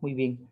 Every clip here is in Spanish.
Muy bien.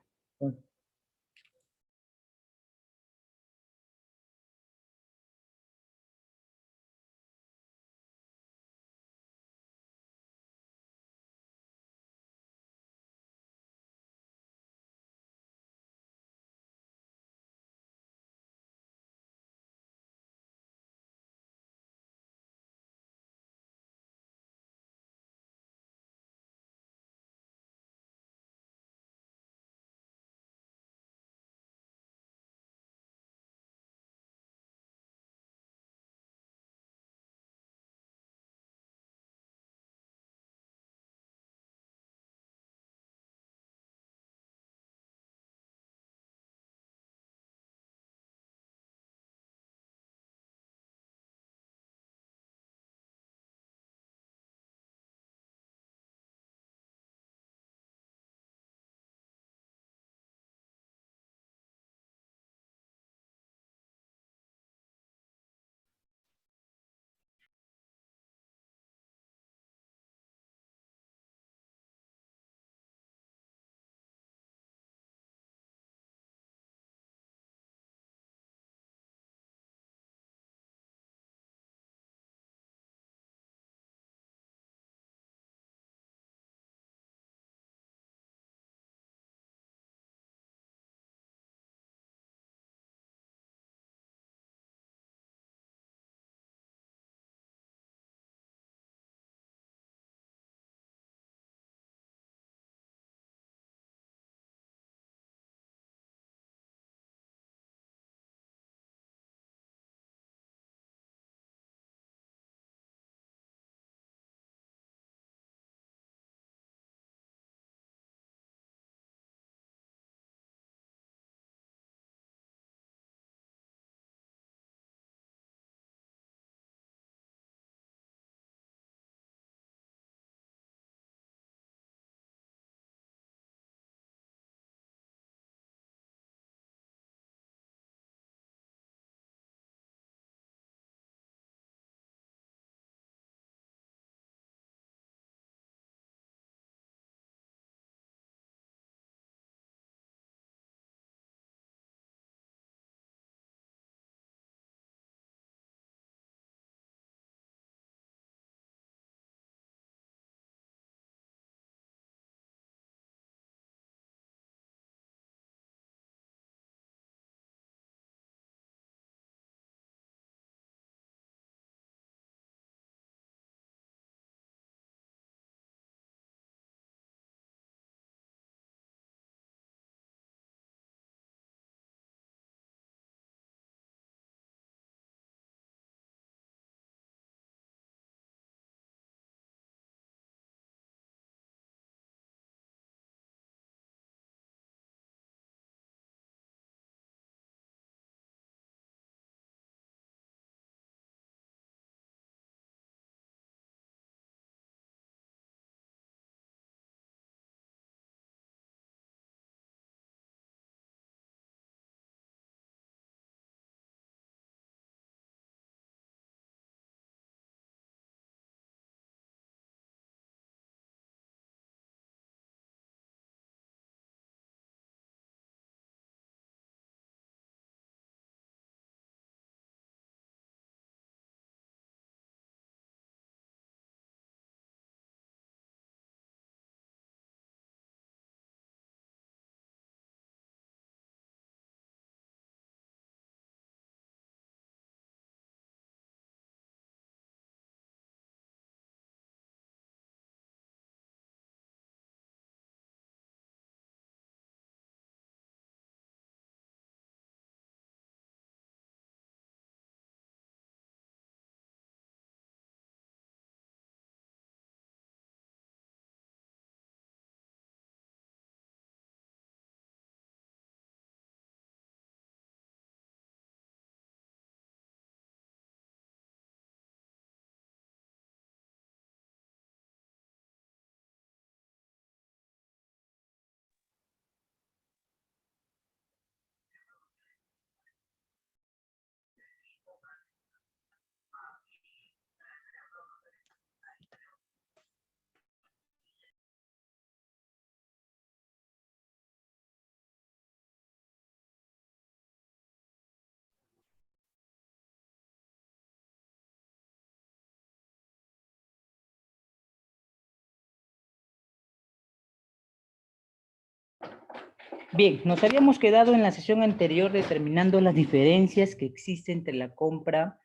Bien, nos habíamos quedado en la sesión anterior determinando las diferencias que existen entre la compra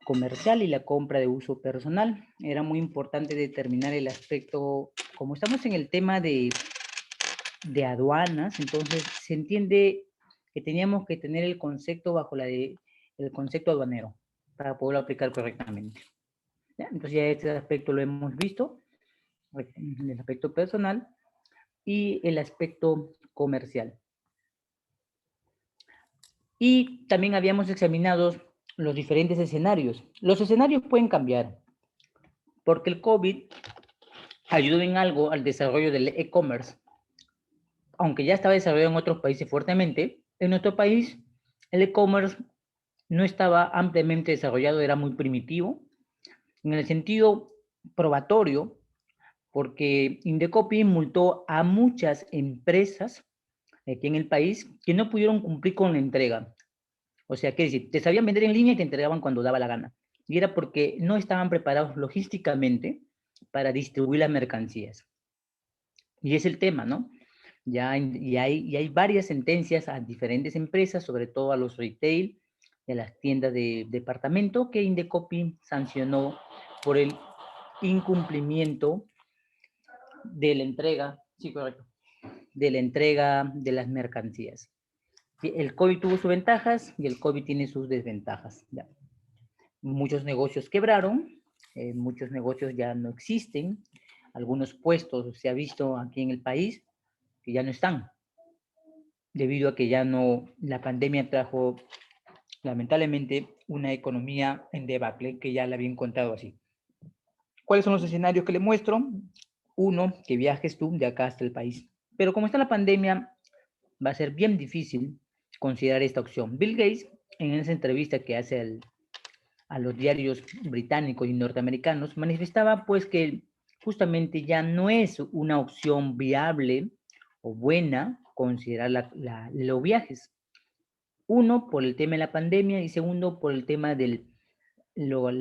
comercial y la compra de uso personal. Era muy importante determinar el aspecto, como estamos en el tema de aduanas, entonces se entiende que teníamos que tener el concepto bajo el concepto aduanero para poderlo aplicar correctamente. ¿Ya? Entonces ya este aspecto lo hemos visto, el aspecto personal y el aspecto comercial. Y también habíamos examinado los diferentes escenarios. Los escenarios pueden cambiar, porque el COVID ayudó en algo al desarrollo del e-commerce. Aunque ya estaba desarrollado en otros países fuertemente, en nuestro país el e-commerce no estaba ampliamente desarrollado, era muy primitivo, en el sentido probatorio, porque Indecopi multó a muchas empresas aquí en el país que no pudieron cumplir con la entrega. O sea, ¿qué decir? Te sabían vender en línea y te entregaban cuando daba la gana. Y era porque no estaban preparados logísticamente para distribuir las mercancías. Y es el tema, ¿no? Y hay varias sentencias a diferentes empresas, sobre todo a los retail, de las tiendas de departamento, que Indecopi sancionó por el incumplimiento de la entrega, sí, correcto, de la entrega de las mercancías. El COVID tuvo sus ventajas y el COVID tiene sus desventajas. ¿Ya? Muchos negocios quebraron, muchos negocios ya no existen, algunos puestos se ha visto aquí en el país que ya no están, debido a que ya no, la pandemia trajo lamentablemente una economía en debacle que ya la había encontrado así. ¿Cuáles son los escenarios que le muestro? Uno, que viajes tú de acá hasta el país. Pero como está la pandemia, va a ser bien difícil considerar esta opción. Bill Gates, en esa entrevista que hace a los diarios británicos y norteamericanos, manifestaba pues que justamente ya no es una opción viable o buena considerar los viajes. Uno, por el tema de la pandemia y segundo, por el tema de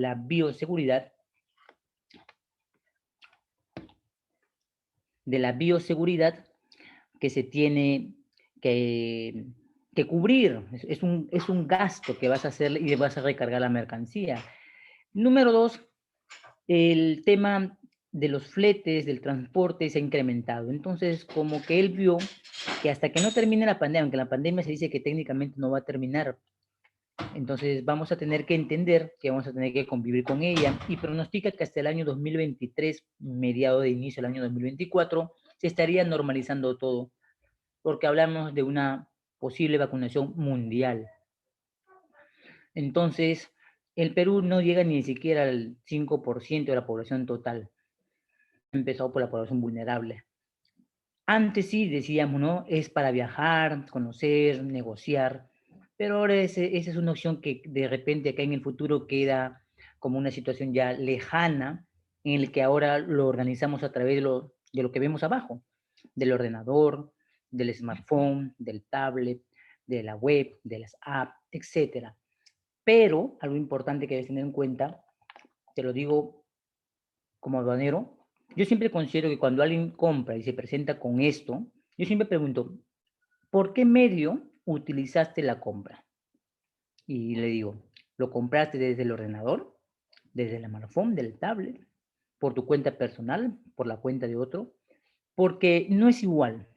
la bioseguridad, que se tiene que, que cubrir. Es un gasto que vas a hacer y vas a recargar la mercancía. Número dos, el tema de los fletes, del transporte se ha incrementado. Entonces, como que él vio que hasta que no termine la pandemia, aunque la pandemia se dice que técnicamente no va a terminar, entonces vamos a tener que entender que vamos a tener que convivir con ella y pronostica que hasta el año 2023, mediado de inicio del año 2024, se estaría normalizando todo, porque hablamos de una posible vacunación mundial. Entonces, el Perú no llega ni siquiera al 5% de la población total, empezado por la población vulnerable. Antes sí decíamos, ¿no? Es para viajar, conocer, negociar, pero ahora esa es una opción que de repente acá en el futuro queda como una situación ya lejana, en el que ahora lo organizamos a través de lo que vemos abajo, del ordenador, del smartphone, del tablet, de la web, de las apps, etcétera. Pero algo importante que debes tener en cuenta, te lo digo como aduanero, yo siempre considero que cuando alguien compra y se presenta con esto, yo siempre pregunto, ¿por qué medio utilizaste la compra? Y le digo, ¿lo compraste desde el ordenador, desde el smartphone, del tablet, por tu cuenta personal, por la cuenta de otro? Porque no es igual.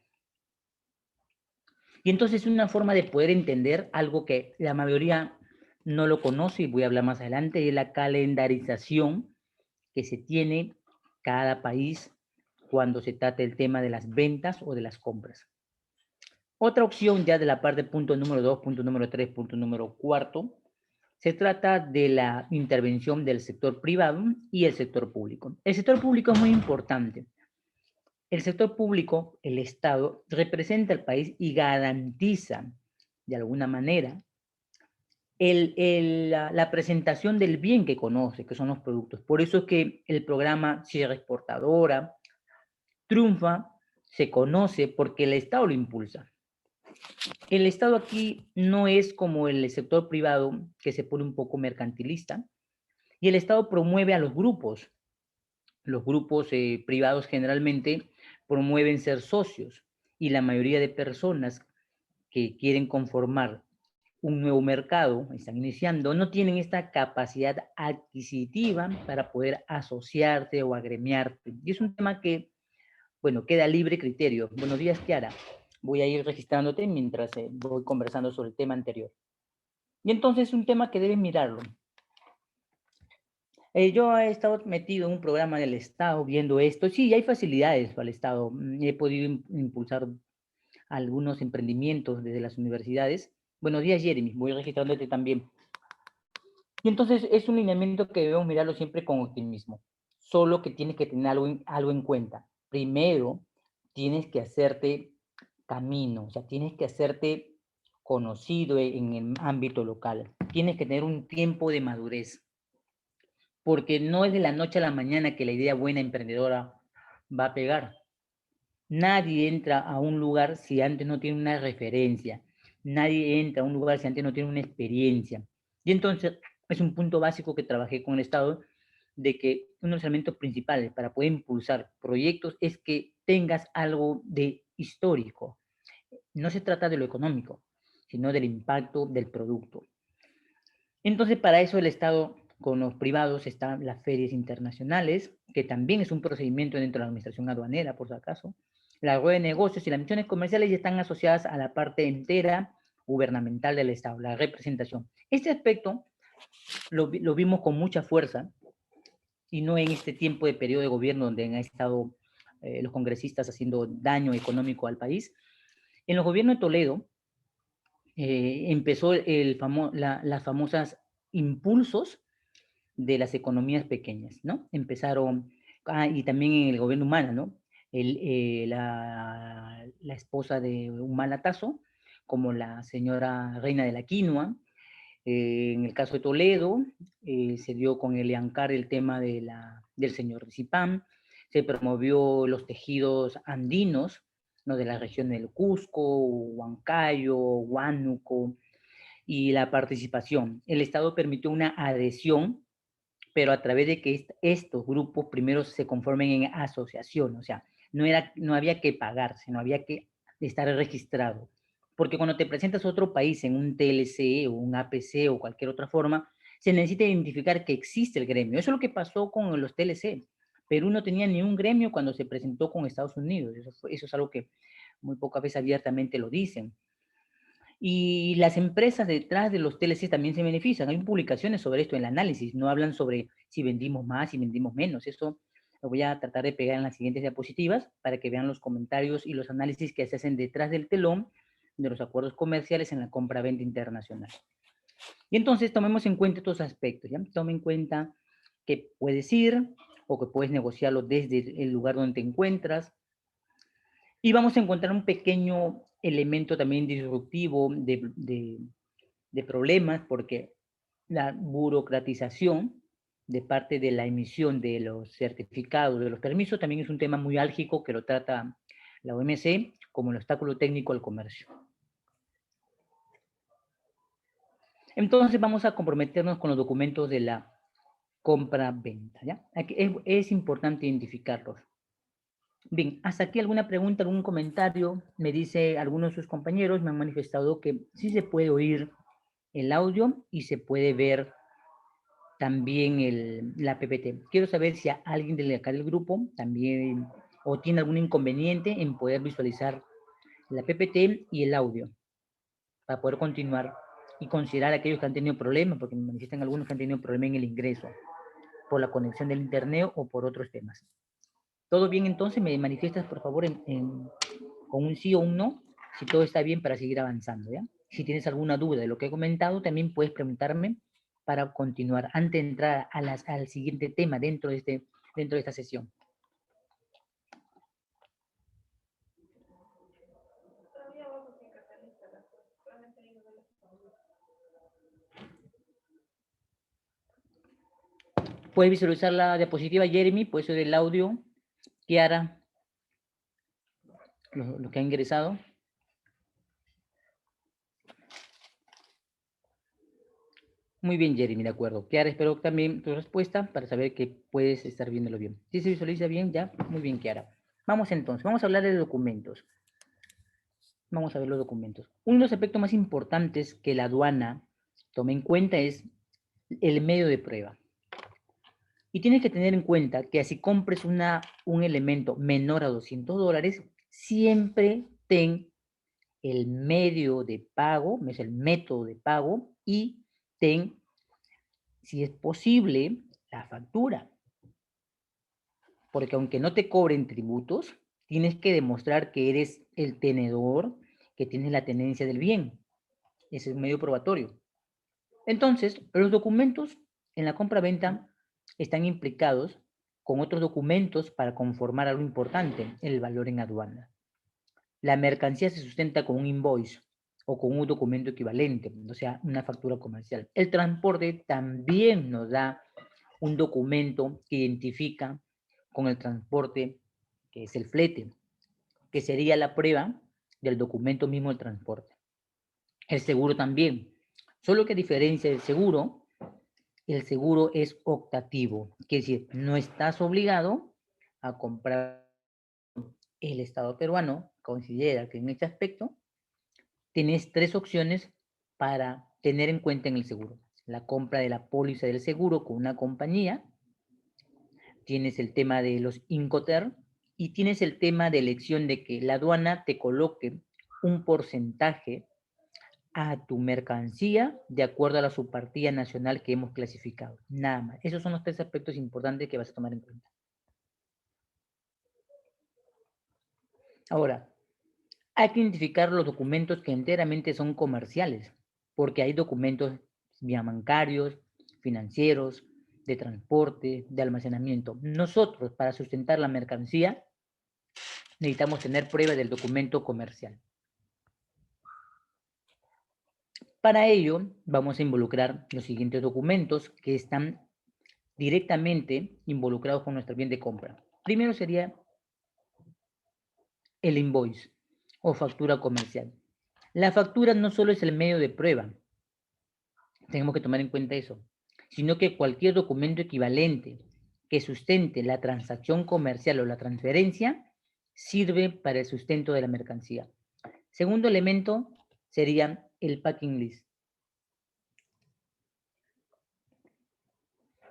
Y entonces es una forma de poder entender algo que la mayoría no lo conoce, y voy a hablar más adelante, es la calendarización que se tiene cada país cuando se trata el tema de las ventas o de las compras. Otra opción ya de la parte punto número 2, punto número 3, punto número 4, se trata de la intervención del sector privado y el sector público. El sector público es muy importante. El sector público, el Estado, representa al país y garantiza de alguna manera la presentación del bien que conoce, que son los productos. Por eso es que el programa Sierra Exportadora triunfa, se conoce porque el Estado lo impulsa. El Estado aquí no es como el sector privado que se pone un poco mercantilista y el Estado promueve a los grupos. Los grupos privados generalmente promueven ser socios y la mayoría de personas que quieren conformar un nuevo mercado, están iniciando, no tienen esta capacidad adquisitiva para poder asociarse o agremiarse. Y es un tema que, bueno, queda libre criterio. Buenos días, Kiara. Voy a ir registrándote mientras voy conversando sobre el tema anterior. Y entonces es un tema que deben mirarlo. Yo he estado metido en un programa del Estado viendo esto. Sí, hay facilidades para el Estado. He podido impulsar algunos emprendimientos desde las universidades. Buenos días, Jeremy. Voy registrándote también. Y entonces es un lineamiento que debemos mirarlo siempre con optimismo. Solo que tienes que tener algo en cuenta. Primero, tienes que hacerte camino, o sea, tienes que hacerte conocido en el ámbito local. Tienes que tener un tiempo de madurez, porque no es de la noche a la mañana que la idea buena emprendedora va a pegar. Nadie entra a un lugar si antes no tiene una referencia. Nadie entra a un lugar si antes no tiene una experiencia. Y entonces es un punto básico que trabajé con el Estado, de que uno de los elementos principales para poder impulsar proyectos es que tengas algo de histórico. No se trata de lo económico, sino del impacto del producto. Entonces, para eso el Estado con los privados están las ferias internacionales, que también es un procedimiento dentro de la administración aduanera, por si acaso. La rueda de negocios y las misiones comerciales ya están asociadas a la parte entera gubernamental del Estado, la representación. Este aspecto lo vimos con mucha fuerza, y no en este tiempo de periodo de gobierno donde han estado los congresistas haciendo daño económico al país. En los gobiernos de Toledo empezó las famosas impulsos de las economías pequeñas, ¿no? Empezaron, y también en el gobierno Humala, ¿no? La esposa de Humala Tazo, como la señora Reina de la Quinoa. En el caso de Toledo, se dio con el Ancar el tema del señor Zipán, se promovió los tejidos andinos, ¿no? De la región del Cusco, Huancayo, Huánuco, y la participación. El Estado permitió una adhesión, pero a través de que estos grupos primero se conformen en asociación, o sea, no había que pagarse, no había que estar registrado. Porque cuando te presentas a otro país en un TLC o un APC o cualquier otra forma, se necesita identificar que existe el gremio. Eso es lo que pasó con los TLC. Perú no tenía ni un gremio cuando se presentó con Estados Unidos. Eso es algo que muy pocas veces abiertamente lo dicen. Y las empresas detrás de los TLC también se benefician. Hay publicaciones sobre esto en el análisis, no hablan sobre si vendimos más, si vendimos menos. Eso lo voy a tratar de pegar en las siguientes diapositivas para que vean los comentarios y los análisis que se hacen detrás del telón de los acuerdos comerciales en la compra-venta internacional. Y entonces tomemos en cuenta estos aspectos, ¿ya? Toma en cuenta que puedes ir o que puedes negociarlo desde el lugar donde te encuentras. Y vamos a encontrar un pequeño elemento también disruptivo de problemas, porque la burocratización de parte de la emisión de los certificados, de los permisos, también es un tema muy álgico que lo trata la OMC como el obstáculo técnico al comercio. Entonces vamos a comprometernos con los documentos de la compra-venta, ¿ya? Aquí es importante identificarlos. Bien, hasta aquí alguna pregunta, algún comentario. Me dice algunos de sus compañeros, me han manifestado que sí se puede oír el audio y se puede ver también la PPT. Quiero saber si a alguien de acá del grupo también o tiene algún inconveniente en poder visualizar la PPT y el audio para poder continuar y considerar a aquellos que han tenido problemas, porque me manifiestan algunos que han tenido problemas en el ingreso por la conexión del internet o por otros temas. ¿Todo bien entonces? Me manifiestas por favor con un sí o un no, si todo está bien para seguir avanzando, ¿ya? Si tienes alguna duda de lo que he comentado, también puedes preguntarme para continuar antes de entrar al siguiente tema dentro de esta sesión. Puedes visualizar la diapositiva, Jeremy, puede ser el audio, Kiara, lo que ha ingresado. Muy bien, Jeremy, de acuerdo. Kiara, espero también tu respuesta para saber que puedes estar viéndolo bien. Si se visualiza bien, ya, muy bien, Kiara. Vamos entonces, vamos a hablar de documentos. Vamos a ver los documentos. Uno de los aspectos más importantes que la aduana tome en cuenta es el medio de prueba. Y tienes que tener en cuenta que si compres un elemento menor a $200, siempre ten el medio de pago, es el método de pago, y ten, si es posible, la factura. Porque aunque no te cobren tributos, tienes que demostrar que eres el tenedor, que tienes la tenencia del bien. Ese es un medio probatorio. Entonces, los documentos en la compra-venta están implicados con otros documentos para conformar algo importante, el valor en aduana. La mercancía se sustenta con un invoice o con un documento equivalente, o sea, una factura comercial. El transporte también nos da un documento que identifica con el transporte, que es el flete, que sería la prueba del documento mismo del transporte. El seguro también, solo que a diferencia del seguro, el seguro es optativo, que es decir, no estás obligado a comprar. El Estado peruano considera que en este aspecto tienes tres opciones para tener en cuenta en el seguro. La compra de la póliza del seguro con una compañía, tienes el tema de los Incoterm y tienes el tema de elección de que la aduana te coloque un porcentaje a tu mercancía de acuerdo a la subpartida nacional que hemos clasificado. Nada más. Esos son los tres aspectos importantes que vas a tomar en cuenta. Ahora, hay que identificar los documentos que enteramente son comerciales, porque hay documentos bancarios, financieros, de transporte, de almacenamiento. Nosotros, para sustentar la mercancía, necesitamos tener prueba del documento comercial. Para ello, vamos a involucrar los siguientes documentos que están directamente involucrados con nuestro bien de compra. Primero sería el invoice o factura comercial. La factura no solo es el medio de prueba, tenemos que tomar en cuenta eso, sino que cualquier documento equivalente que sustente la transacción comercial o la transferencia sirve para el sustento de la mercancía. Segundo elemento sería el packing list.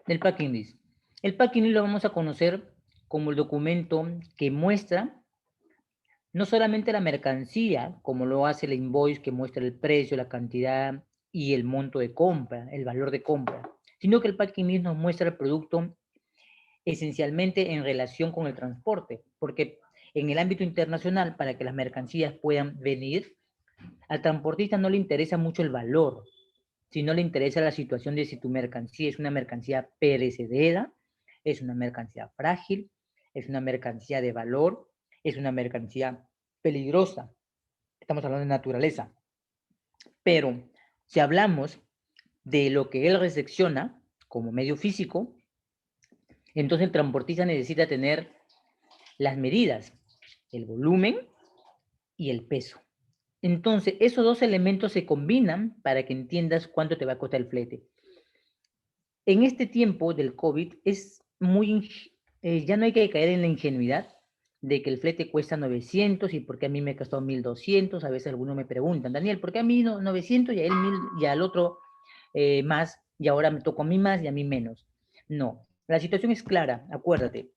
El packing list. El packing list lo vamos a conocer como el documento que muestra no solamente la mercancía, como lo hace el invoice, que muestra el precio, la cantidad y el monto de compra, el valor de compra, sino que el packing list nos muestra el producto esencialmente en relación con el transporte, porque en el ámbito internacional, para que las mercancías puedan venir, al transportista no le interesa mucho el valor, sino le interesa la situación de si tu mercancía es una mercancía perecedera, es una mercancía frágil, es una mercancía de valor, es una mercancía peligrosa. Estamos hablando de naturaleza. Pero si hablamos de lo que él recepciona como medio físico, entonces el transportista necesita tener las medidas, el volumen y el peso. Entonces, esos dos elementos se combinan para que entiendas cuánto te va a costar el flete. En este tiempo del COVID es ya no hay que caer en la ingenuidad de que el flete cuesta 900 y por qué a mí me costó 1200. A veces algunos me preguntan, Daniel, ¿por qué a mí 900 y a él 1000 y al otro más y ahora me tocó a mí más y a mí menos? No, la situación es clara, acuérdate.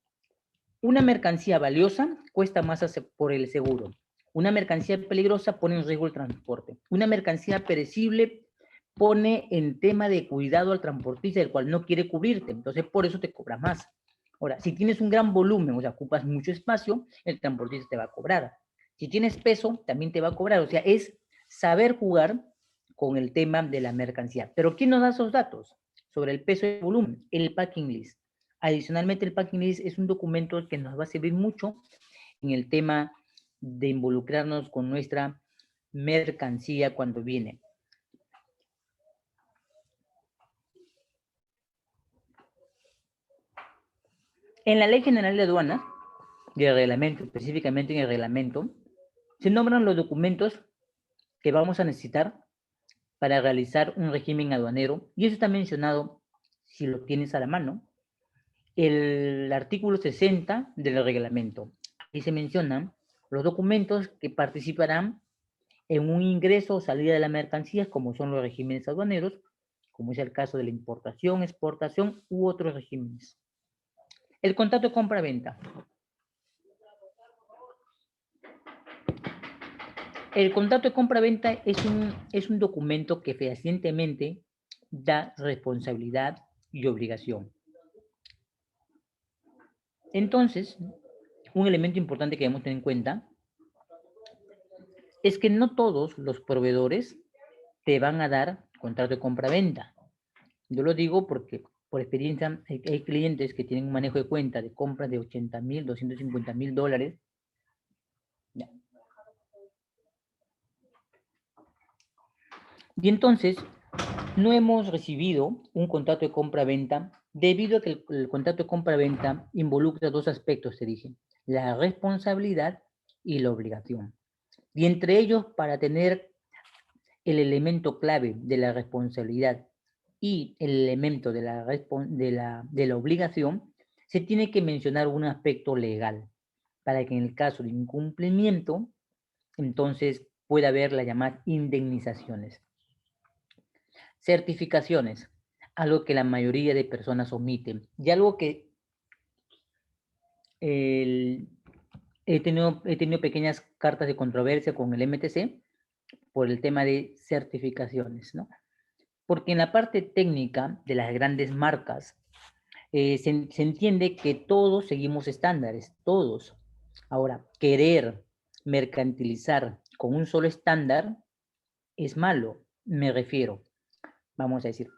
Una mercancía valiosa cuesta más por el seguro. Una mercancía peligrosa pone en riesgo el transporte. Una mercancía perecible pone en tema de cuidado al transportista, el cual no quiere cubrirte. Entonces, por eso te cobra más. Ahora, si tienes un gran volumen, o sea, ocupas mucho espacio, el transportista te va a cobrar. Si tienes peso, también te va a cobrar. O sea, es saber jugar con el tema de la mercancía. Pero ¿quién nos da esos datos sobre el peso y el volumen? El packing list. Adicionalmente, el packing list es un documento que nos va a servir mucho en el tema de involucrarnos con nuestra mercancía cuando viene. En la Ley General de Aduanas, y el reglamento, específicamente en el reglamento, se nombran los documentos que vamos a necesitar para realizar un régimen aduanero, y eso está mencionado, si lo tienes a la mano, el artículo 60 del reglamento. Ahí se mencionan los documentos que participarán en un ingreso o salida de las mercancías, como son los regímenes aduaneros, como es el caso de la importación, exportación u otros regímenes. El contrato de compra-venta. El contrato de compra-venta es un documento que fehacientemente da responsabilidad y obligación. Entonces, un elemento importante que debemos tener en cuenta es que no todos los proveedores te van a dar contrato de compra-venta. Yo lo digo porque por experiencia hay clientes que tienen un manejo de cuenta de compras de 80,000, 250,000 dólares. Ya. Y entonces, no hemos recibido un contrato de compra-venta debido a que el contrato de compra-venta involucra dos aspectos, te dije, la responsabilidad y la obligación. Y entre ellos, para tener el elemento clave de la responsabilidad y el elemento de la obligación, se tiene que mencionar un aspecto legal, para que en el caso de incumplimiento, entonces pueda haber las llamadas indemnizaciones. Certificaciones, algo que la mayoría de personas omiten, y algo que he tenido pequeñas cartas de controversia con el MTC por el tema de certificaciones, ¿no? Porque en la parte técnica de las grandes marcas se entiende que todos seguimos estándares, todos. Ahora, querer mercantilizar con un solo estándar es malo, me refiero. Vamos a decir,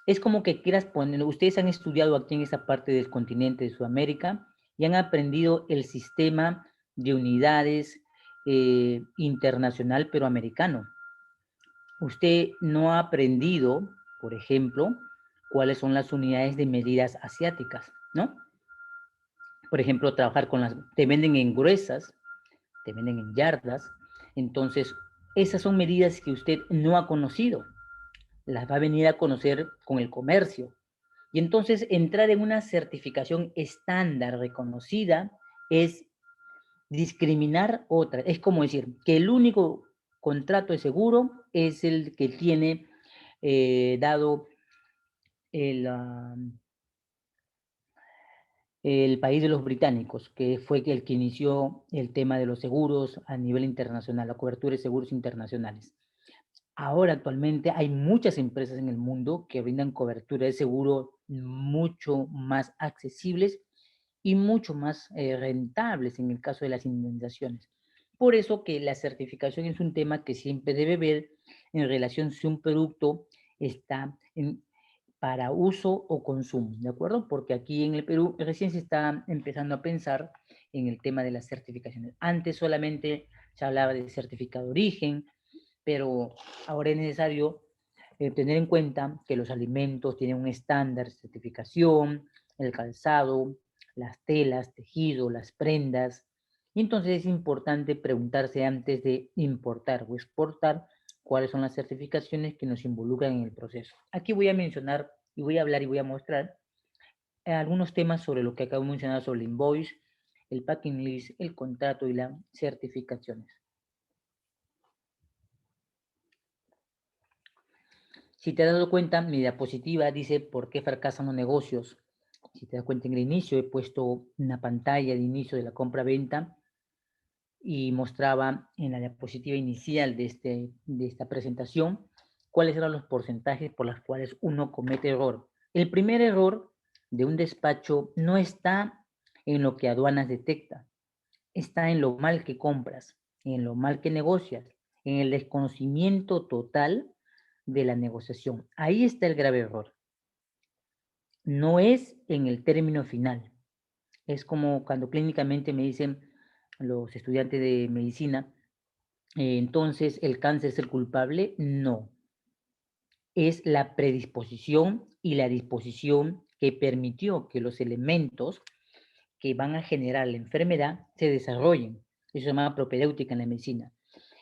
es como que quieras poner, ustedes han estudiado aquí en esa parte del continente de Sudamérica y han aprendido el sistema de unidades internacional pero americano. Usted no ha aprendido, por ejemplo, cuáles son las unidades de medidas asiáticas, ¿no? Por ejemplo, trabajar con las, te venden en gruesas, te venden en yardas, entonces esas son medidas que usted no ha conocido, las va a venir a conocer con el comercio. Y entonces entrar en una certificación estándar reconocida es discriminar otra. Es como decir que el único contrato de seguro es el que tiene dado el, el país de los británicos, que fue el que inició el tema de los seguros a nivel internacional, la cobertura de seguros internacionales. Ahora actualmente hay muchas empresas en el mundo que brindan cobertura de seguro mucho más accesibles y mucho más rentables en el caso de las indemnizaciones. Por eso que la certificación es un tema que siempre debe ver en relación si un producto está para uso o consumo, ¿de acuerdo? Porque aquí en el Perú recién se está empezando a pensar en el tema de las certificaciones. Antes solamente se hablaba de certificado de origen, pero ahora es necesario tener en cuenta que los alimentos tienen un estándar de certificación, el calzado, las telas, tejido, las prendas. Y entonces es importante preguntarse antes de importar o exportar cuáles son las certificaciones que nos involucran en el proceso. Aquí voy a mencionar y voy a hablar y voy a mostrar algunos temas sobre lo que acabo de mencionar sobre el invoice, el packing list, el contrato y las certificaciones. Si te has dado cuenta, mi diapositiva dice por qué fracasan los negocios. Si te das cuenta, en el inicio he puesto una pantalla de inicio de la compra-venta y mostraba en la diapositiva inicial de esta presentación cuáles eran los porcentajes por los cuales uno comete error. El primer error de un despacho no está en lo que aduanas detecta, está en lo mal que compras, en lo mal que negocias, en el desconocimiento total de la negociación. Ahí está el grave error. No es en el término final. Es como cuando clínicamente me dicen los estudiantes de medicina, entonces el cáncer es el culpable. No. Es la predisposición y la disposición que permitió que los elementos que van a generar la enfermedad se desarrollen. Eso se llama propedéutica en la medicina.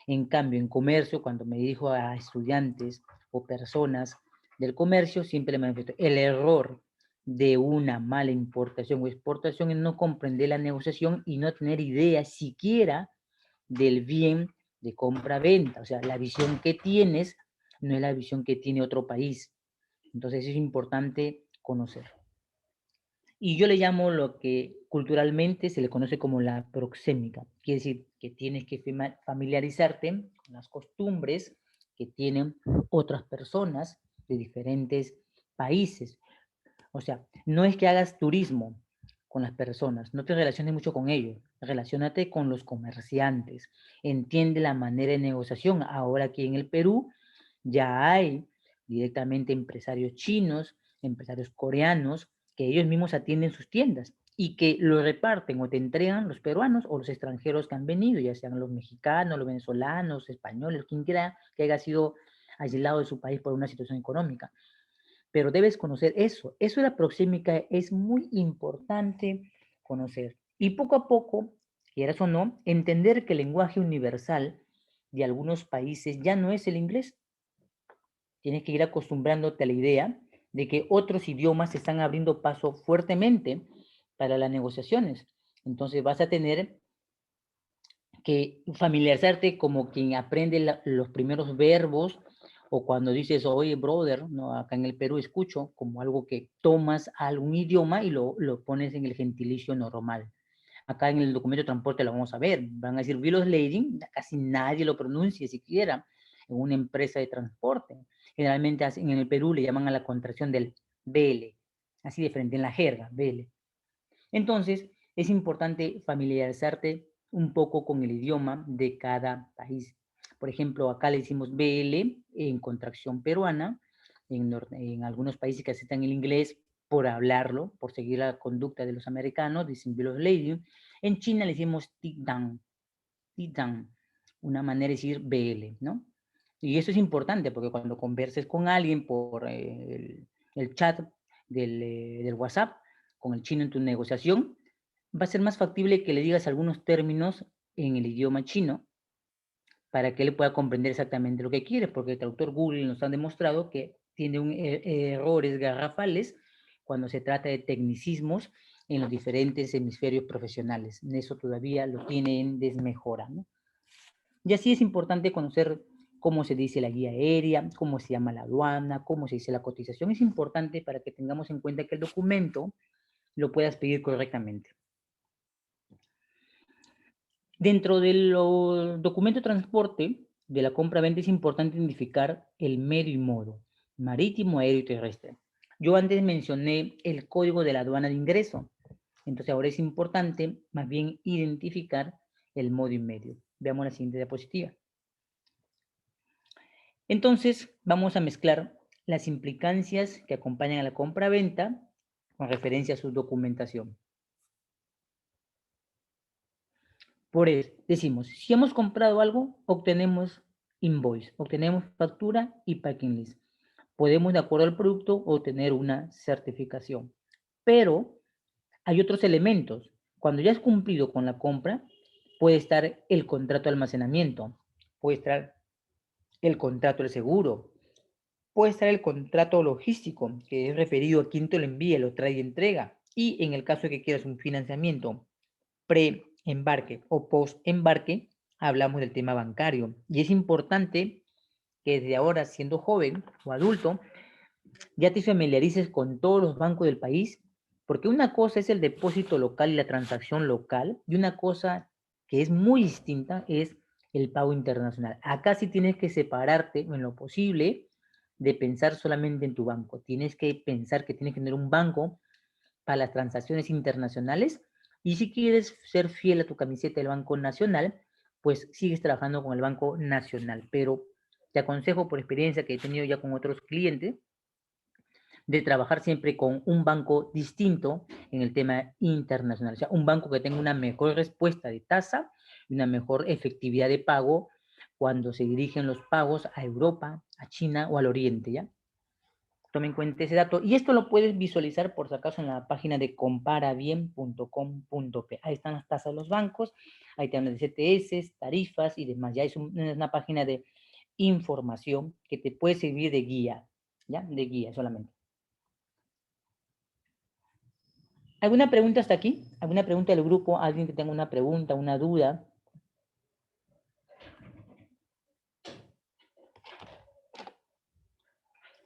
En cambio, en comercio, cuando me dirijo a estudiantes o personas del comercio, siempre me manifiesto el error de una mala importación o exportación es no comprender la negociación y no tener idea siquiera del bien de compra-venta. O sea, la visión que tienes no es la visión que tiene otro país. Entonces es importante conocer. Y yo le llamo lo que culturalmente se le conoce como la proxémica. Quiere decir que tienes que familiarizarte con las costumbres que tienen otras personas de diferentes países. O sea, no es que hagas turismo con las personas, no te relaciones mucho con ellos, relaciónate con los comerciantes, entiende la manera de negociación. Ahora aquí en el Perú ya hay directamente empresarios chinos, empresarios coreanos, que ellos mismos atienden sus tiendas y que lo reparten o te entregan los peruanos o los extranjeros que han venido, ya sean los mexicanos, los venezolanos, españoles, quien quiera que haya sido aislado de su país por una situación económica. Pero debes conocer eso. Eso de la proxémica es muy importante conocer. Y poco a poco, quieras o no, entender que el lenguaje universal de algunos países ya no es el inglés. Tienes que ir acostumbrándote a la idea de que otros idiomas se están abriendo paso fuertemente para las negociaciones. Entonces vas a tener que familiarizarte como quien aprende los primeros verbos o cuando dices, oye, brother, ¿no? Acá en el Perú escucho como algo que tomas algún idioma y lo pones en el gentilicio normal. Acá en el documento de transporte lo vamos a ver. Van a decir Bill of Lading, casi nadie lo pronuncia siquiera en una empresa de transporte. Generalmente en el Perú le llaman a la contracción del BL, así de frente en la jerga, BL. Entonces, es importante familiarizarte un poco con el idioma de cada país. Por ejemplo, acá le decimos BL en contracción peruana, en algunos países que aceptan el inglés por hablarlo, por seguir la conducta de los americanos, dicen Bill of Lading. En China le decimos Tidang, Tidang, una manera de decir BL, ¿no? Y eso es importante porque cuando converses con alguien por el chat del WhatsApp, con el chino en tu negociación, va a ser más factible que le digas algunos términos en el idioma chino para que él pueda comprender exactamente lo que quieres, porque el traductor Google nos ha demostrado que tiene errores garrafales cuando se trata de tecnicismos en los diferentes hemisferios profesionales. Eso todavía lo tiene en desmejora, ¿no? Y así es importante conocer cómo se dice la guía aérea, cómo se llama la aduana, cómo se dice la cotización. Es importante para que tengamos en cuenta que el documento lo puedas pedir correctamente. Dentro del documento de transporte de la compra-venta es importante identificar el medio y modo, marítimo, aéreo y terrestre. Yo antes mencioné el código de la aduana de ingreso, entonces ahora es importante más bien identificar el modo y medio. Veamos la siguiente diapositiva. Entonces vamos a mezclar las implicancias que acompañan a la compra-venta con referencia a su documentación. Por eso, decimos, si hemos comprado algo, obtenemos invoice, obtenemos factura y packing list. Podemos, de acuerdo al producto, obtener una certificación. Pero hay otros elementos. Cuando ya has cumplido con la compra, puede estar el contrato de almacenamiento, puede estar el contrato de seguro, puede estar el contrato logístico, que es referido a quien te lo envía, lo trae y entrega. Y en el caso de que quieras un financiamiento pre-embarque o post-embarque, hablamos del tema bancario. Y es importante que desde ahora, siendo joven o adulto, ya te familiarices con todos los bancos del país, porque una cosa es el depósito local y la transacción local, y una cosa que es muy distinta es el pago internacional. Acá sí tienes que separarte en lo posible de pensar solamente en tu banco. Tienes que pensar que tienes que tener un banco para las transacciones internacionales y si quieres ser fiel a tu camiseta del Banco Nacional, pues sigues trabajando con el Banco Nacional. Pero te aconsejo por experiencia que he tenido ya con otros clientes de trabajar siempre con un banco distinto en el tema internacional. O sea, un banco que tenga una mejor respuesta de tasa y una mejor efectividad de pago cuando se dirigen los pagos a Europa, a China o al Oriente, ¿ya? Tome en cuenta ese dato. Y esto lo puedes visualizar, por si acaso, en la página de comparabien.com.p. Ahí están las tasas de los bancos, ahí te hablan de CTS, tarifas y demás. Ya es una página de información que te puede servir de guía, ¿ya? De guía solamente. ¿Alguna pregunta hasta aquí? ¿Alguna pregunta del grupo? ¿Alguien que tenga una pregunta, una duda?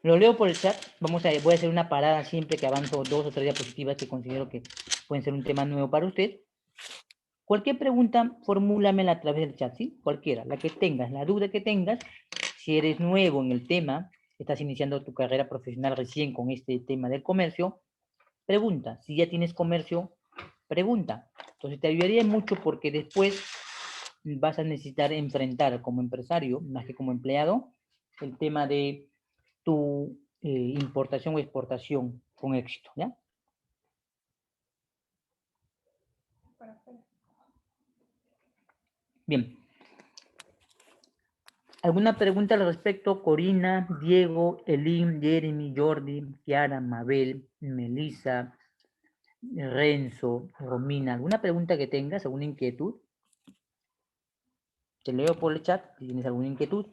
Lo leo por el chat. Voy a hacer una parada siempre que avanzo 2 o 3 diapositivas que considero que pueden ser un tema nuevo para usted. Cualquier pregunta, formúlamela a través del chat, ¿sí? Cualquiera, la que tengas, la duda que tengas. Si eres nuevo en el tema, estás iniciando tu carrera profesional recién con este tema del comercio, pregunta. Si ya tienes comercio, pregunta. Entonces te ayudaría mucho porque después vas a necesitar enfrentar como empresario, más que como empleado, el tema de tu importación o exportación con éxito, ¿ya? Bien. ¿Alguna pregunta al respecto? Corina, Diego, Elín, Jeremy, Jordi, Kiara, Mabel, Melissa, Renzo, Romina. ¿Alguna pregunta que tengas? ¿Alguna inquietud? Te leo por el chat si tienes alguna inquietud.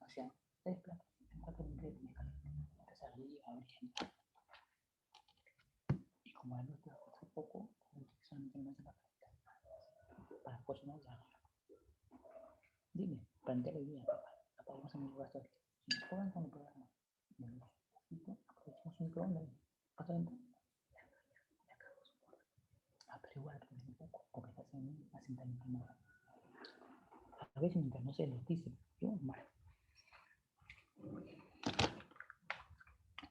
O sea, 3 platos, 4 ingredientes, y como el otro hace poco, solamente no se va a para cocinar ya. Dime, plantea la idea, apagamos en el gasto. Si nos cobran con el programa, aprovechamos un programa, pasa a entrar. Ah, pero igual, porque un poco, porque estás en asentamiento nuevo. A veces mientras no se les dice, yo, bueno.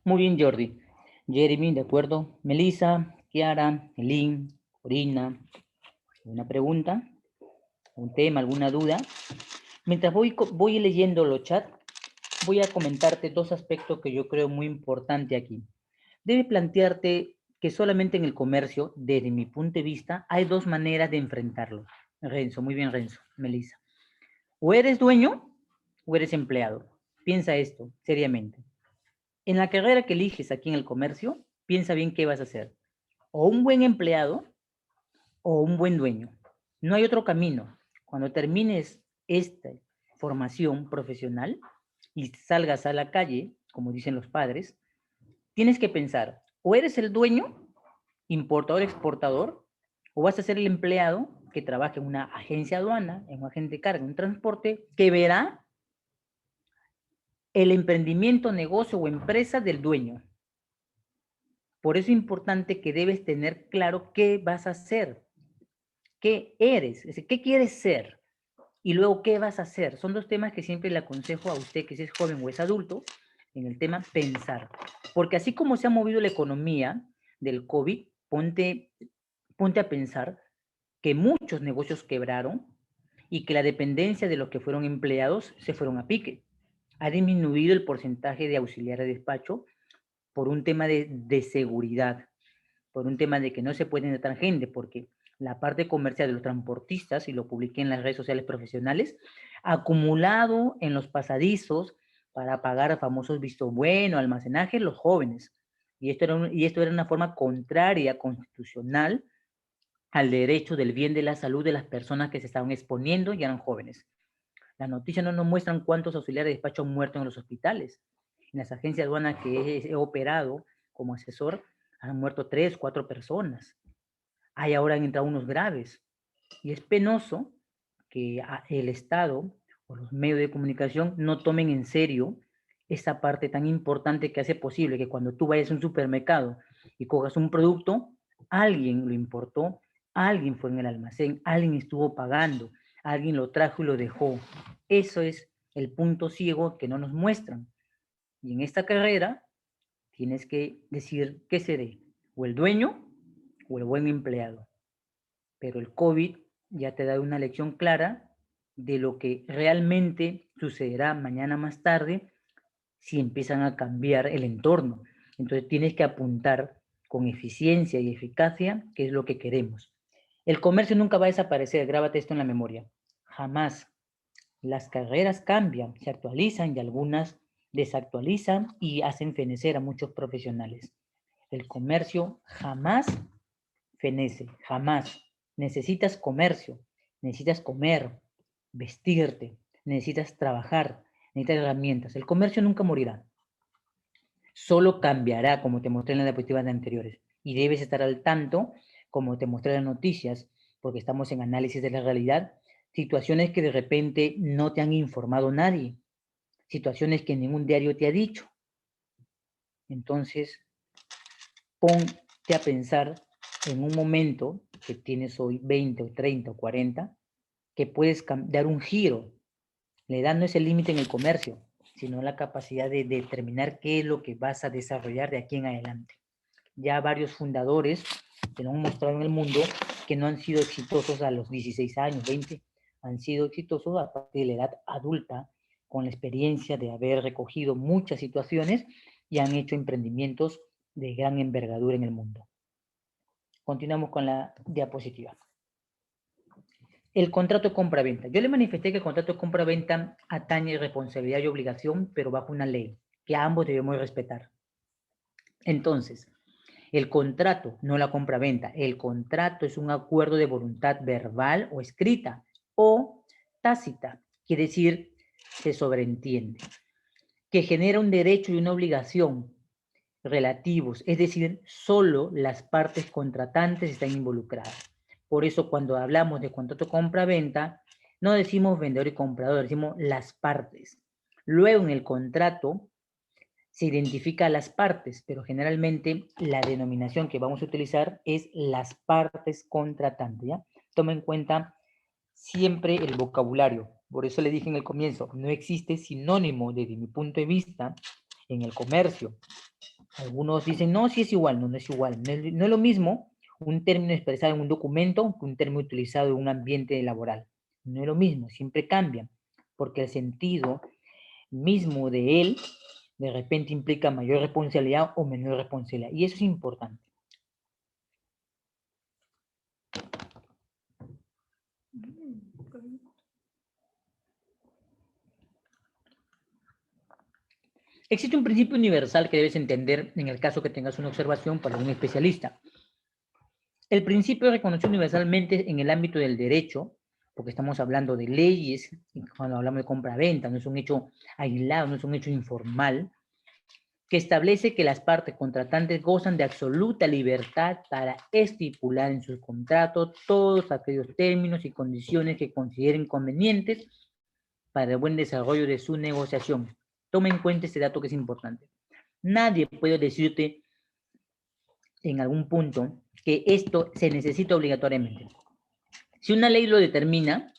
Muy bien, Jordi. Jeremy, de acuerdo. Melissa, Kiara, Elin, Corina. ¿Una pregunta? ¿Un tema? ¿Alguna duda? Mientras voy leyendo los chats, voy a comentarte 2 aspectos que yo creo muy importante aquí. Debes plantearte que solamente en el comercio, desde mi punto de vista, hay 2 maneras de enfrentarlo. Renzo, muy bien, Renzo. Melissa. O eres dueño o eres empleado. Piensa esto seriamente. En la carrera que eliges aquí en el comercio, piensa bien qué vas a hacer. O un buen empleado o un buen dueño. No hay otro camino. Cuando termines esta formación profesional y salgas a la calle, como dicen los padres, tienes que pensar, o eres el dueño, importador, exportador, o vas a ser el empleado que trabaja en una agencia aduana, en un agente de carga, en un transporte, que verá el emprendimiento, negocio o empresa del dueño. Por eso es importante que debes tener claro qué vas a hacer, qué eres, es decir, qué quieres ser y luego qué vas a hacer. Son 2 temas que siempre le aconsejo a usted que si es joven o es adulto, en el tema pensar. Porque así como se ha movido la economía del COVID, ponte a pensar que muchos negocios quebraron y que la dependencia de los que fueron empleados se fueron a pique. Ha disminuido el porcentaje de auxiliares de despacho por un tema de seguridad, por un tema de que no se puede entrar gente, porque la parte comercial de los transportistas, y lo publiqué en las redes sociales profesionales, acumulado en los pasadizos para pagar a famosos visto bueno, almacenaje, los jóvenes. Y esto era una forma contraria constitucional al derecho del bien de la salud de las personas que se estaban exponiendo y eran jóvenes. Las noticias no nos muestran cuántos auxiliares de despacho han muerto en los hospitales. En las agencias aduanas que he operado como asesor, han muerto 3, 4 personas. Hay ahora han entrado unos graves. Y es penoso que el Estado o los medios de comunicación no tomen en serio esa parte tan importante que hace posible que cuando tú vayas a un supermercado y cojas un producto, alguien lo importó, alguien fue en el almacén, alguien estuvo pagando, alguien lo trajo y lo dejó. Eso es el punto ciego que no nos muestran. Y en esta carrera tienes que decir qué seré, o el dueño o el buen empleado. Pero el COVID ya te da una lección clara de lo que realmente sucederá mañana más tarde si empiezan a cambiar el entorno. Entonces tienes que apuntar con eficiencia y eficacia qué es lo que queremos. El comercio nunca va a desaparecer, grábate esto en la memoria. Jamás. Las carreras cambian, se actualizan y algunas desactualizan y hacen fenecer a muchos profesionales. El comercio jamás fenece, jamás. Necesitas comercio, necesitas comer, vestirte, necesitas trabajar, necesitas herramientas. El comercio nunca morirá, solo cambiará, como te mostré en las diapositivas anteriores. Y debes estar al tanto, como te mostré en las noticias, porque estamos en análisis de la realidad, situaciones que de repente no te han informado nadie, situaciones que ningún diario te ha dicho. Entonces, ponte a pensar en un momento que tienes hoy 20 o 30 o 40, que puedes dar un giro. La edad no es el límite en el comercio, sino la capacidad de determinar qué es lo que vas a desarrollar de aquí en adelante. Ya varios fundadores que nos han mostrado en el mundo que no han sido exitosos a los 16 años, 20, han sido exitosos a partir de la edad adulta, con la experiencia de haber recogido muchas situaciones y han hecho emprendimientos de gran envergadura en el mundo. Continuamos con la diapositiva. El contrato de compra-venta. Yo le manifesté que el contrato de compra-venta atañe responsabilidad y obligación, pero bajo una ley que ambos debemos respetar. Entonces, el contrato, no la compra-venta, el contrato es un acuerdo de voluntad verbal o escrita o tácita, quiere decir, se sobreentiende, que genera un derecho y una obligación relativos, es decir, solo las partes contratantes están involucradas. Por eso cuando hablamos de contrato compra-venta, no decimos vendedor y comprador, decimos las partes. Luego en el contrato se identifica a las partes, pero generalmente la denominación que vamos a utilizar es las partes contratantes, ¿ya? Toma en cuenta siempre el vocabulario. Por eso le dije en el comienzo, no existe sinónimo desde mi punto de vista en el comercio. Algunos dicen, no, sí es igual, no, no es igual. No es lo mismo un término expresado en un documento que un término utilizado en un ambiente laboral. No es lo mismo, siempre cambian, porque el sentido mismo de él de repente implica mayor responsabilidad o menor responsabilidad. Y eso es importante. Existe un principio universal que debes entender en el caso que tengas una observación para un especialista. El principio es reconocido universalmente en el ámbito del derecho, porque estamos hablando de leyes, cuando hablamos de compra-venta, no es un hecho aislado, no es un hecho informal, que establece que las partes contratantes gozan de absoluta libertad para estipular en sus contratos todos aquellos términos y condiciones que consideren convenientes para el buen desarrollo de su negociación. Toma en cuenta este dato que es importante. Nadie puede decirte en algún punto que esto se necesita obligatoriamente. Si una ley lo determina,